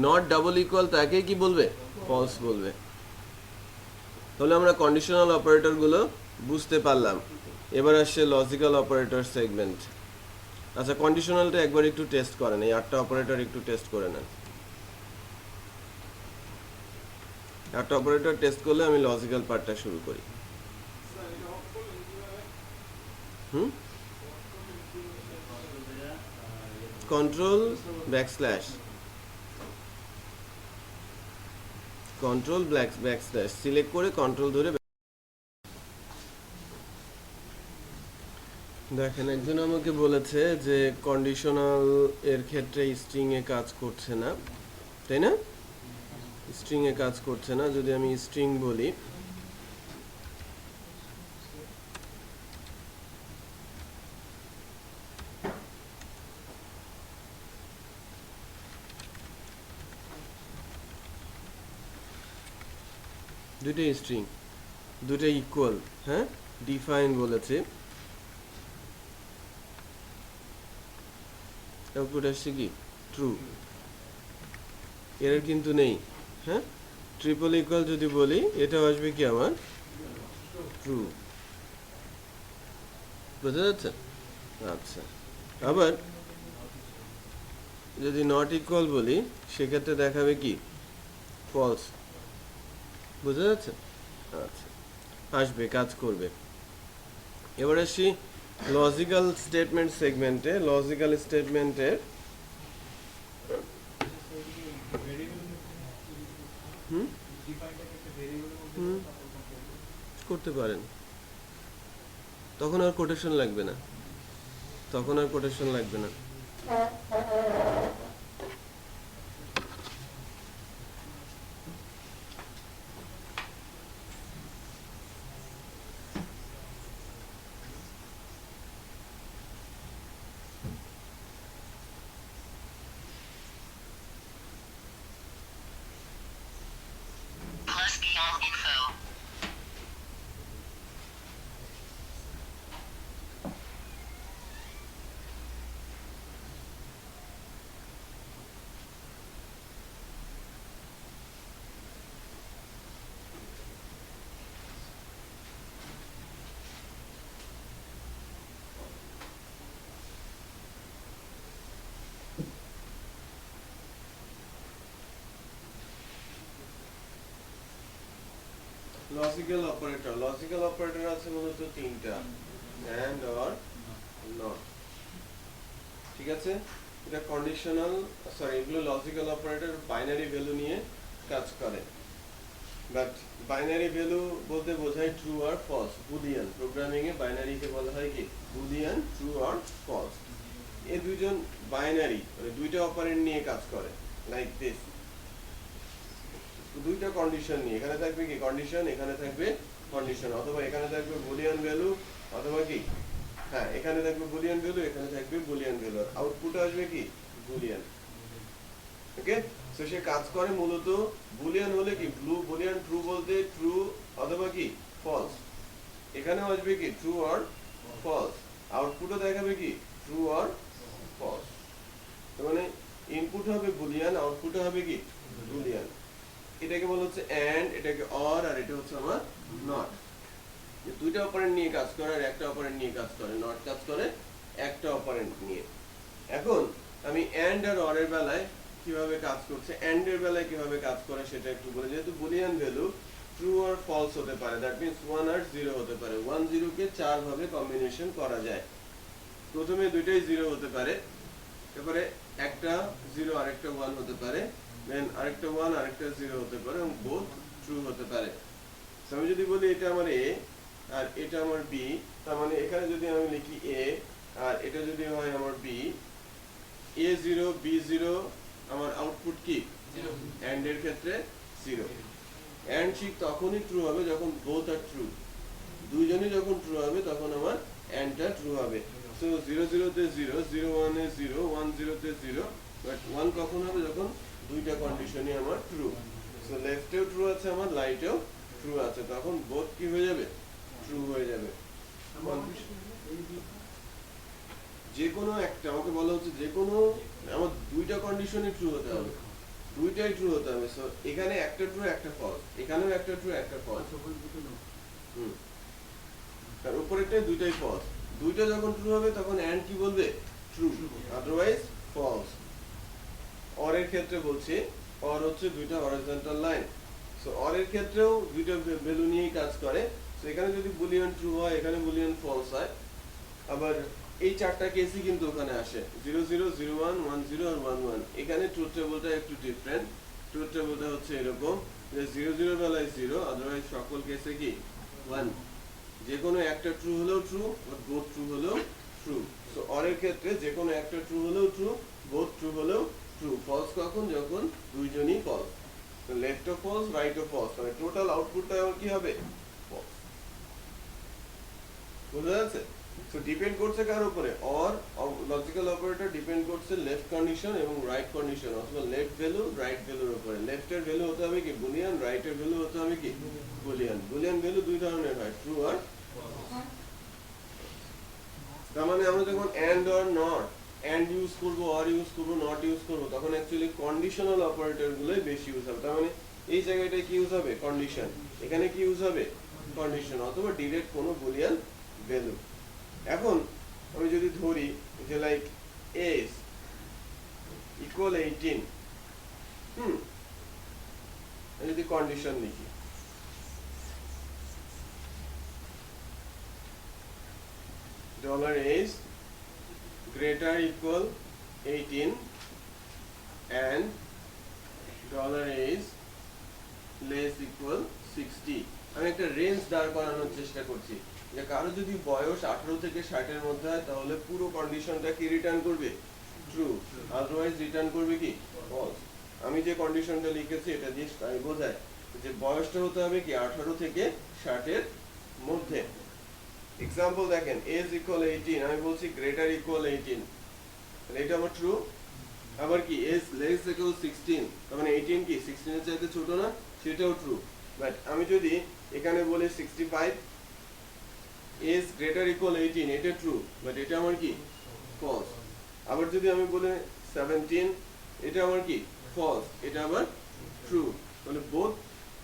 নট ডাবল ইকুয়াল তাকে কি বলবে ফলস বলবে। তাহলে আমরা কন্ডিশনাল অপারেটরগুলো বুঝতে পারলাম। এবার আসছে লজিক্যাল অপারেটর সেগমেন্ট। আচ্ছা, কন্ডিশনালটা একবার একটু টেস্ট করেন, এই 8টা অপারেটর একটু টেস্ট করে নেন। 8টা অপারেটর টেস্ট করলে আমি লজিক্যাল পার্টটা শুরু করি। Control backslash, control backslash select করে কন্ট্রোল ধরে। দেখেন, একজন আমাকে বলেছে যে কন্ডিশনাল এর ক্ষেত্রে স্ট্রিং এ কাজ করছে না, তাই না? স্ট্রিং এ কাজ করছে না। যদি আমি স্ট্রিং বলি, দুইটাই স্ট্রিং, দুইটাই ইকুয়াল, হ্যাঁ ডিফাইন বলেছে, আউটপুট আসছে কি ট্রু, এর কিন্তু নেই। হ্যাঁ, ট্রিপল ইকুয়াল যদি বলি এটাও আসবে কি আমার ট্রু। বোঝা যাচ্ছে? আচ্ছা, আবার যদি নট ইকুয়াল বলি সেক্ষেত্রে দেখাবে কি ফলস। বোঝা যাচ্ছে? আচ্ছা, আসবে, কাজ করবে। এবার আসি লজিক্যাল স্টেটমেন্ট সেগমেন্টে। লজিক্যাল স্টেটমেন্টে করতে পারেন, তখন আর কোটেশন লাগবে না, তখন আর কোটেশন লাগবে না। লজিক্যাল অপারেটর, লজিক্যাল অপারেটর আছে মূলত তিনটা, এন্ড, অর, নট। ঠিক আছে? এটা কন্ডিশনাল, সরি এগুলো লজিক্যাল অপারেটর বাইনারি ভ্যালু নিয়ে কাজ করে। বাট বাইনারি ভ্যালু বলতে বোঝায় ট্রু আর ফলস, বুলিয়ান। প্রোগ্রামিং এ বাইনারিকে বলা হয় কি বুলিয়ান, ট্রু আর ফলস। এই দুইজন বাইনারি মানে দুইটা অপারেন্ড নিয়ে কাজ করে, লাইক দিস। দুইটা কন্ডিশন নিয়ে, এখানে থাকবে কি কন্ডিশন, এখানে থাকবে কন্ডিশন, অথবা এখানে থাকবে বুলিয়ান ভ্যালু, অথবা কি হ্যাঁ এখানে থাকবে বুলিয়ান ভ্যালু, এখানে থাকবে বুলিয়ান ভ্যালু, আউটপুট আসবে কি বুলিয়ান। ওকে, সো সে কাজ করে মূলত বুলিয়ান হলে কি বুলিয়ান ট্রু বলতে ট্রু অথবা কি ফলস, এখানেও আসবে কি ট্রু আর ফলস, আউটপুটও দেখাবে কি ট্রু আর ফলস। তার মানে ইনপুট হবে বুলিয়ান, আউটপুট হবে কি বুলিয়ান। এটাকে বলা হচ্ছে এন্ড, এটাকে অর, আর এটা হচ্ছে আমার নট। দুইটা অপারেন্ট নিয়ে কাজ করে আর একটা অপারেন্ট নিয়ে কাজ করে, নট কাজ করে একটা অপারেন্ট নিয়ে। এখন আমি এন্ড আর অর এর বেলায় কিভাবে কাজ করছে, এন্ড এর বেলায় কিভাবে কাজ করে সেটা একটু বলে। যেহেতু বুলিয়ান ভ্যালু ট্রু আর ফলস হতে পারে, দ্যাট মিন্স 1 আর 0 হতে পারে। 1 0 কে 4 ভাবে কম্বিনেশন করা যায়। প্রথমে দুইটাই 0 হতে পারে, তারপরে একটা 0 আরেকটা 1 হতে পারে, দেন আরেকটা 1 আরেকটা 0 হতে পারে, এবং বোথ ট্রু হতে পারে। সো আমি যদি বলি এটা আমার এ আর এটা আমার বি, তার মানে এখানে যদি আমি লিখি এ আর এটা যদি হয় আমার বি, এ 0 বি 0, আমার আউটপুট কি 0 এন্ড এর ক্ষেত্রে 0। এন্ড ঠিক তখনই ট্রু হবে যখন বোথ আর ট্রু, দুইজনই যখন ট্রু হবে তখন আমার এন্ডটা ট্রু হবে। সো 0 0 তে 0, 0 1 এ 0, 1 0 তে 0, বাট 1 কখন হবে যখন দুইটা কন্ডিশনই আমার ট্রু। সো লেফটেও ট্রু আছে আমার, রাইটেও ট্রু আছে, তখন বোথ কি হয়ে যাবে ট্রু হয়ে যাবে। যে কোনো একটা, আমাকে বলা হচ্ছে যে কোনো আমার দুইটা কন্ডিশনই ট্রু হতে হবে, দুইটাই ট্রু হতে হবে। সো এখানে একটা ট্রু একটা ফলস, এখানেও একটা ট্রু একটা ফলস, তার উপরেরটাই দুইটাই ফলস। দুইটা যখন ট্রু হবে তখন এন্ড কি বলবে ট্রু, আদারওয়াইজ ফলস। অর এর ক্ষেত্রে বলছি, অর হচ্ছে দুইটা হরাইজন্টাল লাইন। সো অর এর ক্ষেত্রেও দুইটা ভ্যালু নিয়েই কাজ করে। সো এখানে যদি বুলিয়ান ট্রু হয়, এখানে বুলিয়ান ফলস হয়। আবার এই চারটা কেসই কিন্তু ওখানে আসে, 0 0 0 1 1 0 আর 1 1। এখানে ট্রুথ টেবলটা একটু ডিফারেন্ট। ট্রুথ টেবলটা হচ্ছে এরকম যে 0 0 বেলায় 0, আদারওয়াইজ সকল কেসে কি 1। যে কোনো একটা ট্রু হলেও ট্রু, আর বোথ ট্রু হলেও ট্রু। সো অর এর ক্ষেত্রে যে কোনো একটা ট্রু হলেও ট্রু, বোথ ট্রু হলেও ট্রু। ফলস কখন, যখন দুইজনই ফলস। তো লেফট ও ফলস, রাইট ও ফলস, মানে টোটাল আউটপুটটা আমার কি হবে ফলস। বুঝা যাচ্ছে? সো ডিপেন্ড করছে কার উপরে, অর লজিক্যাল অপারেটর ডিপেন্ড করছে লেফট কন্ডিশন এবং রাইট কন্ডিশন, অথবা লেফট ভ্যালু রাইট ভ্যালুর উপরে। লেফটের ভ্যালু হতে হবে কি বুলিয়ান, রাইটের ভ্যালু হতে হবে কি বুলিয়ান। বুলিয়ান ভ্যালু দুই ধরনের হয়, ট্রু আর। তার মানে আমরা যখন and or not, and use করব, অর ইউজ করব, নট ইউজ করব, তখন অ্যাকচুয়ালি কন্ডিশনাল অপারেটর গুলোই বেশি ইউজ হবে। তার মানে এই জায়গাটায় কি ইউজ হবে কন্ডিশন, এখানে কি ইউজ হবে কন্ডিশন, অথবা ডিরেক্ট কোনো বুলিয়ান ভ্যালু। এখন আমি যদি ধরি যে লাইক এজ ইকুয়াল 18, আমি যদি কন্ডিশন লিখি $is greater equal 18 and $is less equal 60, আমি একটা রেঞ্জ দাঁড় করানোর চেষ্টা করছি যে কারো যদি বয়স 18 থেকে 60 এর মধ্যে হয় তাহলে পুরো কন্ডিশনটা কি রিটার্ন করবে ট্রু, আদারওয়াইজ রিটার্ন করবে কি ফলস। আমি যে কন্ডিশনটা লিখেছি এটা দিয়ে তাই বোঝায় যে বয়সটা হতে হবে কি 18 থেকে 60 এর মধ্যে। এক্সাম্পল দেখেন, এজ ইকুয়াল 18, আমি বলছি গ্রেটার ইকুয়াল 18, তাহলে এটা আমার ট্রু। আবার কি এজ লেস ইকুয়াল 16, তার মানে 18 কি 16 এর চাইতে ছোট না, সেটাও ট্রু। বাট আমি যদি এখানে বলি 65, এজ গ্রেটার ইকুয়াল 18, এটা ট্রু, বাট এটা আমার কি ফলস। আবার যদি আমি বলি 17, এটা আমার কি ফলস, এটা আবার ট্রু। তাহলে বোথ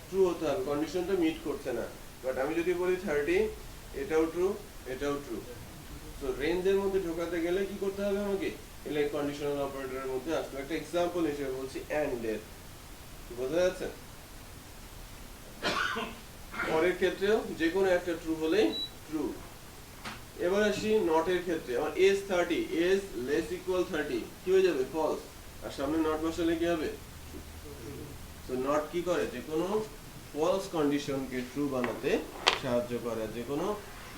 ট্রু হতে হবে, কন্ডিশনটা মিট করছে না। বাট আমি যদি বলি 30, এটাও ট্রু, এটাও ট্রু। সো রেঞ্জের মধ্যে ঢোকাতে গেলে কি করতে হবে আমাকে, এলে কন্ডিশনাল অপারেটরের মধ্যে আসবে। একটা এক্সাম্পল হিসেবে বলছি এন্ড এর, বোঝা যাচ্ছে? পরের ক্ষেত্রেও যে কোনো একটা ট্রু হলেই ট্রু। এবার আসি নটের ক্ষেত্রে। আমার এজ 30, এজ লেস ইকুয়াল 30 কি হয়ে যাবে? ফলস। আর সামনে নট বসালে কি হবে? তো নট কি করে? যে কোনো ফলস কন্ডিশনকে ট্রু বানাতে সাহায্য করে, যে কোনো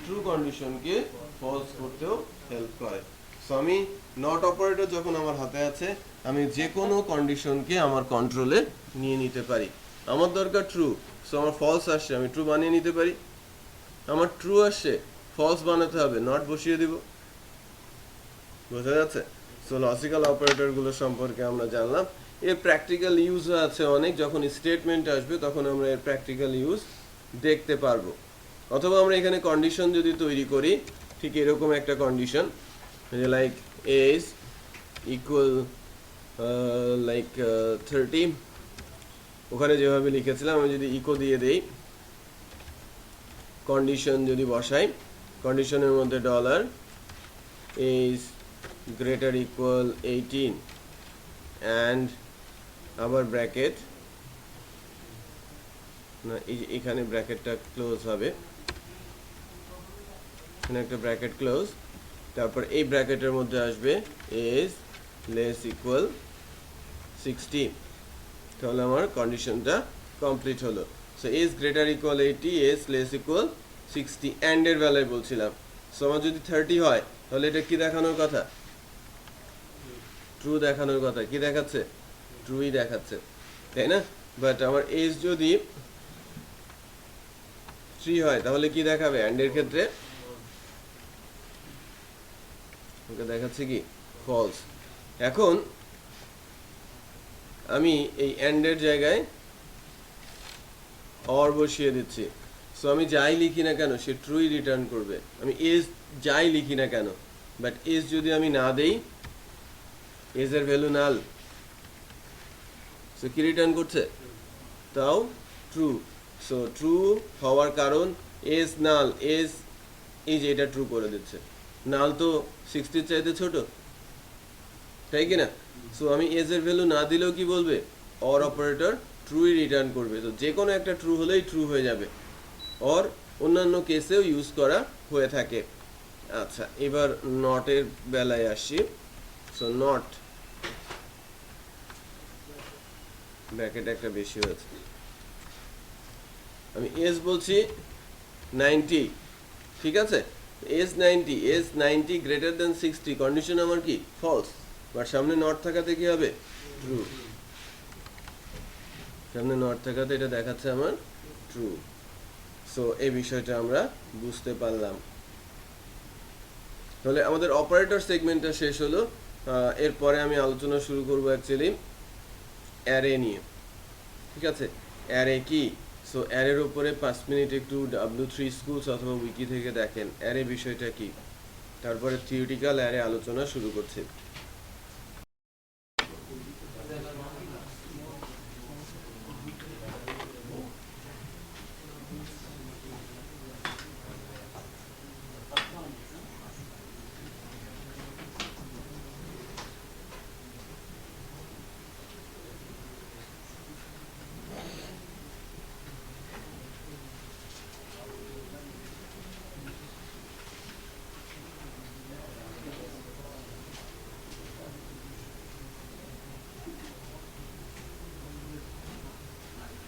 ট্রু কন্ডিশনকে ফলস করতেও হেল্প করে। সো আমি নট অপারেটর যখন আমার হাতে আছে, আমি যে কোনো কন্ডিশনকে আমার কন্ট্রোলে নিয়ে নিতে পারি। আমার দরকার ট্রু, সো আমার ফলস আসছে, আমি ট্রু বানিয়ে নিতে পারি। আমার ট্রু আসছে, ফলস বানাতে হবে, নট বসিয়ে দিব। বোঝা যাচ্ছে? সো লজিক্যাল অপারেটরগুলো সম্পর্কে আমরা জানলাম। এর প্র্যাকটিক্যাল ইউজও আছে অনেক। যখন স্টেটমেন্ট আসবে তখন আমরা এর প্র্যাকটিক্যাল ইউজ দেখতে পারবো। অথবা আমরা এখানে কন্ডিশন যদি তৈরি করি, ঠিক এরকম একটা কন্ডিশন, যে লাইক এজ ইকুয়াল লাইক 30, ওখানে যেভাবে লিখেছিলাম আমি যদি ইকো দিয়ে দেই, কন্ডিশন যদি বসাই, কন্ডিশনের মধ্যে dollar age greater equal 18 and আবার ব্র্যাকেট, না এখানে ব্র্যাকেটটা ক্লোজ হবে, এখানে একটা ব্র্যাকেট ক্লোজ, তারপর এই ব্র্যাকেটের মধ্যে আসবে এজ লেস ইকুয়াল 16, তাহলে আমার কন্ডিশনটা কমপ্লিট হলো। So age greater equal 80, age less equal 60, and এর বেলায় বলছিলাম। সো আমার যদি 30 হয় তাহলে এটা কি দেখানোর কথা? ট্রু দেখানোর কথা। কি দেখাচ্ছে? ট্রুই দেখাচ্ছে, তাই না? বাট আমার এজ যদি 3 হয় তাহলে কি দেখাবে? অ্যান্ড এর ক্ষেত্রে ওকে দেখাচ্ছে কি? ফলস। এখন আমি এই অ্যান্ড এর জায়গায় অর বসিয়ে দিচ্ছি। সো আমি যাই লিখি না কেন সে ট্রুই রিটার্ন করবে। আমি এজ যাই লিখি না কেন, বাট এজ যদি আমি না দেই, এজ এর ভ্যালু নাল, সো কি রিটার্ন করছে? তাও ট্রু। সো ট্রু হওয়ার কারণ এজ নাল, এজ এই যে এটা ট্রু করে দিচ্ছে। নাল তো 60 চাইতে ছোট, তাই কি না? সো আমি এজ এর ভ্যালু না দিলেও কি বলবে? অর অপারেটর ট্রুই রিটার্ন করবে। তো যে কোনো একটা ট্রু হলেই ট্রু হয়ে যাবে। অর অন্যান্য কেসেও ইউজ করা হয়ে থাকে। আচ্ছা, এবার নটের বেলায় আসি। সো নট, ব্র্যাকেট একটা বেশি হয়েছে, আমি এজ বলছি 90, ঠিক আছে? Age 90, age 90 greater than 60, condition আমার কি? ফলস। বাট সামনে নট থাকাতে কি হবে? ট্রু। সামনে নট থাকাতে এটা দেখাচ্ছে আমার ট্রু। সো এই বিষয়টা আমরা বুঝতে পারলাম। তাহলে আমাদের অপারেটর সেগমেন্টটা শেষ হলো। এরপরে আমি আলোচনা শুরু করবো অ্যাকচুয়ালি অ্যারে নিয়ে, ঠিক আছে? অ্যারে কি? সো অ্যারের উপরে 5 মিনিট একটু W3 স্কুলস অথবা উইকি থেকে দেখেন অ্যারে বিষয়টা কি, তারপরে থিওরিটিক্যাল অ্যারে আলোচনা শুরু করছি।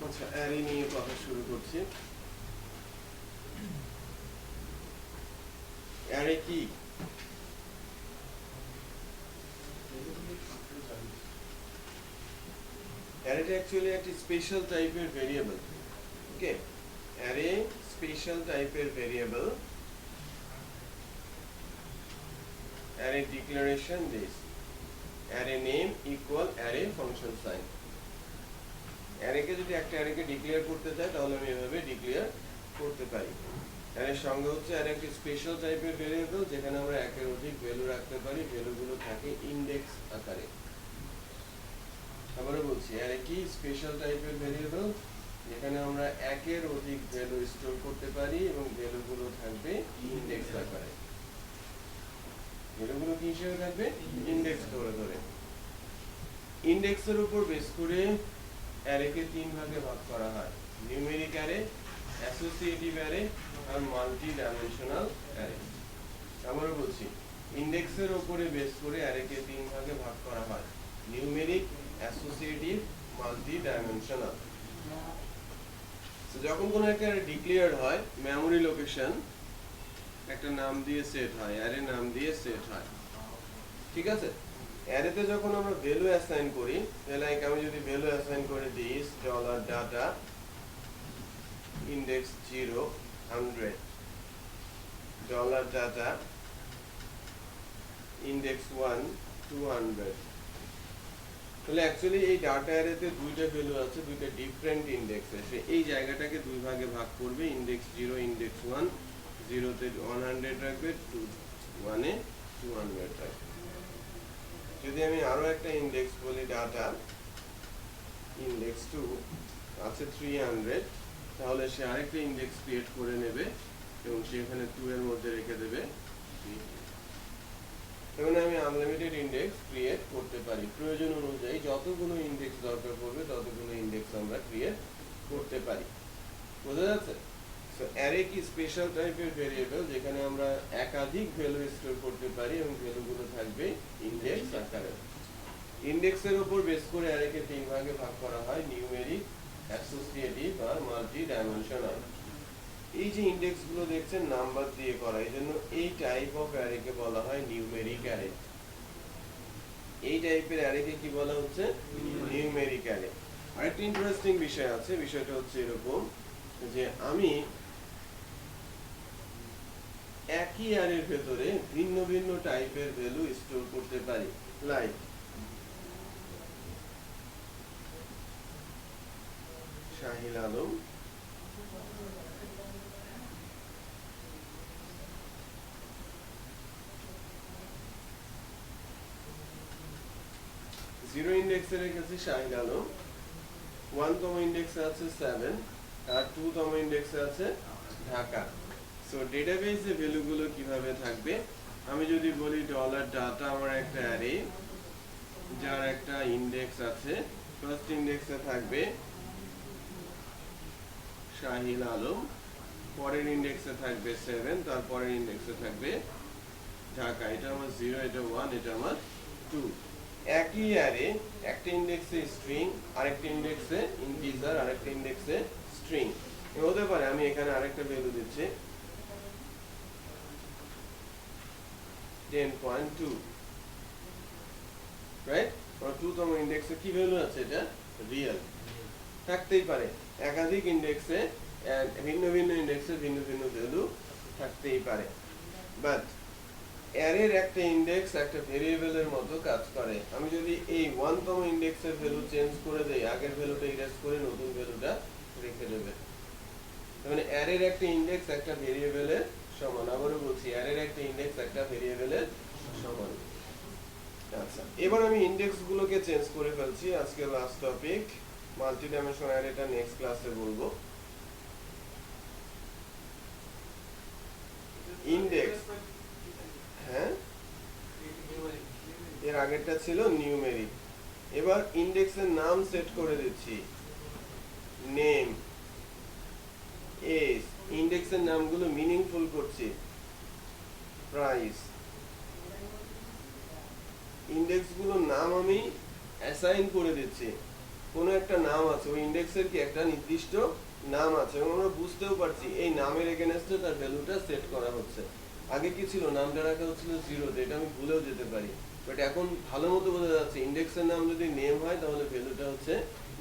আচ্ছা, অ্যারে নিয়ে কথা শুরু করছি। অ্যারে কি? অ্যারেটা অ্যাকচুয়ালি একটি স্পেশাল টাইপের ভেরিয়েবল। ওকে, অ্যারে স্পেশাল টাইপের variable. Array declaration this, array name equal array function sign. অ্যারেকে যদি একটা অ্যারেকে ডিক্লেয়ার করতে চাই তাহলে আমি এভাবে ডিক্লেয়ার করতে পারি। অ্যারের সঙ্গে হচ্ছে অ্যারে একটি স্পেশাল টাইপের ভেরিয়েবল যেখানে আমরা একের অধিক ভ্যালু রাখতে পারি, ভ্যালুগুলো থাকে ইনডেক্স আকারে। আবারও বলছি, অ্যারে কি? স্পেশাল টাইপের ভেরিয়েবল যেখানে আমরা একের অধিক ভ্যালু স্টোর করতে পারি এবং ভ্যালুগুলো থাকবে ইনডেক্স আকারে। ভ্যালুগুলো কি হিসেবে থাকবে? ইনডেক্স ধরে ধরে। ইনডেক্সের উপর বেস করে অ্যারেকে 3 ভাগে ভাগ করা হয়: নিউমেরিক অ্যারে, অ্যাসোসিয়েটিভ অ্যারে আর মাল্টি ডাইমেনশনাল অ্যারে। আবারও বলছি, ইন্ডেক্সের উপরে বেস করে অ্যারেকে তিন ভাগে ভাগ করা হয়: নিউমেরিক, অ্যাসোসিয়েটিভ, মাল্টি ডাইমেনশনাল। যখন কোনো একটা ডিক্লেয়ার হয়, মেমোরি লোকেশন একটা নাম দিয়ে সেট হয়, অ্যারে নাম দিয়ে সেট হয়, ঠিক আছে? অ্যারেতে যখন আমরা ভ্যালু অ্যাসাইন করি, লাইক আমি যদি ভ্যালু অ্যাসাইন করে দিই dollar data index 0 100, dollar data index 1 200, তাহলে অ্যাকচুয়ালি এই ডাটা অ্যারেতে দুইটা ভ্যালু আছে, দুইটা ডিফারেন্ট ইন্ডেক্সে। সে এই জায়গাটাকে দুই ভাগে ভাগ করবে, ইন্ডেক্স 0 ইন্ডেক্স 1, 0 তে 100 রাখবে, 1 এ 200 রাখবে। যদি আমি আরো একটা ইন্ডেক্স বলি ডাটা ইন্ডেক্স 2 আছে 300, তাহলে সে আরেকটা ইন্ডেক্স ক্রিয়েট করে নেবে এবং সেখানে 2 এর মধ্যে রেখে দেবে 3। এখন আমি আনলিমিটেড ইন্ডেক্স ক্রিয়েট করতে পারি, প্রয়োজন অনুযায়ী যতগুলো ইন্ডেক্স দরকার পড়বে ততগুলো ইন্ডেক্স আমরা ক্রিয়েট করতে পারি। বোঝা যাচ্ছে? সো অ্যারে কি স্পেশাল টাইপের ভেরিয়েবল যেখানে আমরা একাধিক ভ্যালু স্টোর করতে পারি এবং ভ্যালুগুলো থাকবে ইন্ডেক্স আকারে। ইন্ডেক্সের উপর বেস করে অ্যারেকে তিন ভাগে ভাগ করা হয়: নিউমেরিক, অ্যাসোসিয়েটিভ আর মাল্টি ডাইমেনশনাল। এই যে ইন্ডেক্স গুলো দেখছেন নাম্বার দিয়ে করা, এই জন্য এই টাইপ অফ অ্যারেকে বলা হয় নিউমেরিক অ্যারে। এই টাইপের অ্যারেকে কি বলা হচ্ছে? Numeric array. আরেকটা ইন্টারেস্টিং বিষয় আছে, বিষয়টা হচ্ছে এরকম যে আমি একই অ্যারের ভেতরে ভিন্ন ভিন্ন টাইপের ভ্যালু স্টোর করতে পারি। লাইক শাহিল আলম জিরো ইন্ডেক্সে রেখেছি শাহিল আলম, 1 তম ইন্ডেক্সে আছে 7 আর 2 তম ইন্ডেক্সে আছে ঢাকা। সো ডেটাবেসে ভ্যালুগুলো কিভাবে থাকবে? আমি যদি বলি ডলার ডাটা আমার একটা অ্যারে যার একটা ইন্ডেক্স আছে, ফার্স্ট ইন্ডেক্সে থাকবে শাহিল আলম, পরের ইন্ডেক্সে থাকবে 7, তারপরের ইন্ডেক্সে থাকবে ঢাকা। এটা আমার 0, এটা 1, এটা আমার 2। একই অ্যারে একটা ইন্ডেক্সে স্ট্রিং, আরেকটা ইন্ডেক্সে ইন্টিজার, আরেকটা ইন্ডেক্সে স্ট্রিং হতে পারে। আমি এখানে আরেকটা ভ্যালু দিচ্ছি 10.2, রাইট? আর 2 তম ইন্ডেক্সে কি ভ্যালু আছে? এটা রিয়েল। থাকতেই পারে একাধিক ইন্ডেক্সে, ভিন্ন ভিন্ন ইন্ডেক্সে ভিন্ন ভিন্ন ভ্যালু থাকতেই পারে। বাট অ্যারের একটা ইন্ডেক্স একটা ভেরিয়েবলের মতো কাজ করে। আমি যদি এই 1 তম ইন্ডেক্সের ভ্যালু চেঞ্জ করে দেই, আগের ভ্যালুটা ইরেজ করে নতুন ভ্যালুটা রেখে দেবে। মানে অ্যারের একটা ইন্ডেক্স একটা ভেরিয়েবলের সমান। আবারও বলছি, অ্যারের একটা ইন্ডেক্স একটা ভেরিয়েবলের সমান। আচ্ছা, এবার আমি ইন্ডেক্স গুলোকে চেঞ্জ করে ফেলছি। আজকে লাস্ট টপিক মাল্টি ডাইমেনশনাল অ্যারেটা নেক্সট ক্লাসে বলবো। ইন্ডেক্স, হ্যাঁ, এর আগেরটা ছিল নিউমেরিক। এবার ইন্ডেক্সের নাম সেট করে দিচ্ছি, নেম, এজ, ইন্ডেক্সের নামগুলো মিনিংফুল করছি, প্রাইস। ইন্ডেক্সগুলোর নাম আমি অ্যাসাইন করে দিচ্ছি, কোনো একটা নাম আছে, ওই ইন্ডেক্সের কি একটা নির্দিষ্ট নাম আছে এবং আমরা বুঝতেও পারছি এই নামের এগেইনস্টে তার ভ্যালুটা সেট করা হচ্ছে। আগে কি ছিল? নামটা রাখা হচ্ছিল 0 তে, এটা আমি ভুলেও যেতে পারি, বাট এখন ভালো মতো বোঝা যাচ্ছে ইন্ডেক্সের নাম যদি নেম হয় তাহলে ভ্যালুটা হচ্ছে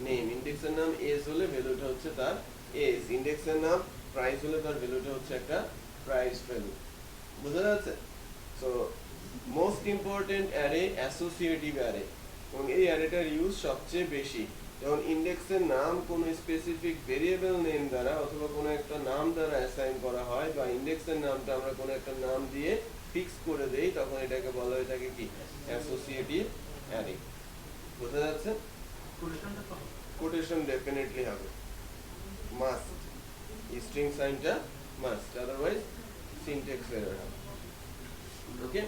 নেম, ইন্ডেক্সের নাম এজ হলে ভ্যালুটা হচ্ছে তার এজ, ইন্ডেক্সের নাম প্রাইস হলে তার ভ্যালুটা হচ্ছে একটা প্রাইস ভ্যালু। বোঝা যাচ্ছে? So most important array associative array, এবং এই অ্যারেটার ইউজ সবচেয়ে বেশি। যখন ইন্ডেক্সের নাম কোনো স্পেসিফিক ভেরিয়েবল নেম দ্বারা অথবা কোনো একটা নাম দ্বারা অ্যাসাইন করা হয়, বা ইন্ডেক্সের নামটা আমরা কোনো একটা নাম দিয়ে ফিক্স করে দেই, তখন এটাকে বলা হয়ে থাকে কি? Associative array. বোঝা যাচ্ছে? কোটেশন ডেফিনেটলি হবে, মাস্ট, স্ট্রিং সাইনটা মাস্ট, আদারওয়াইজ সিনট্যাক্স এরর হবে। ওকে,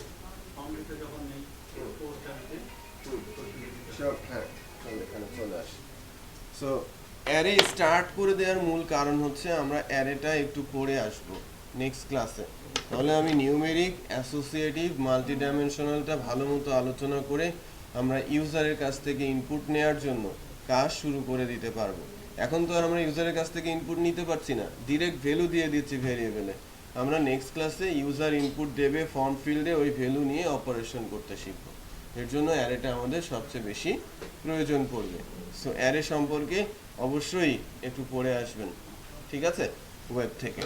কমপ্লিটে যখন নেই পোস্ট আসবে সব, হ্যাঁ, এখানে চলে আসে। সো অ্যারে স্টার্ট করে দেওয়ার মূল কারণ হচ্ছে আমরা অ্যারেটা একটু পরে আসবো নেক্সট ক্লাসে। তাহলে আমি নিউমেরিক, অ্যাসোসিয়েটিভ, মাল্টিডাইমেনশনালটা ভালো মতো আলোচনা করে আমরা ইউজারের কাছ থেকে ইনপুট নেওয়ার জন্য কাজ শুরু করে দিতে পারবো। এখন তো আর আমরা ইউজারের কাছ থেকে ইনপুট নিতে পারছি না, ডিরেক্ট ভ্যালু দিয়ে দিচ্ছি ভেরিয়েবলে। আমরা নেক্সট ক্লাসে ইউজার ইনপুট দেবে ফর্ম ফিল্ডে, ওই ভ্যালু নিয়ে অপারেশন করতে শিখব। এর জন্য অ্যারেটা আমাদের সবচেয়ে বেশি প্রয়োজন পড়বে। সো অ্যারে সম্পর্কে অবশ্যই একটু পড়ে আসবেন, ঠিক আছে, ওয়েব থেকে।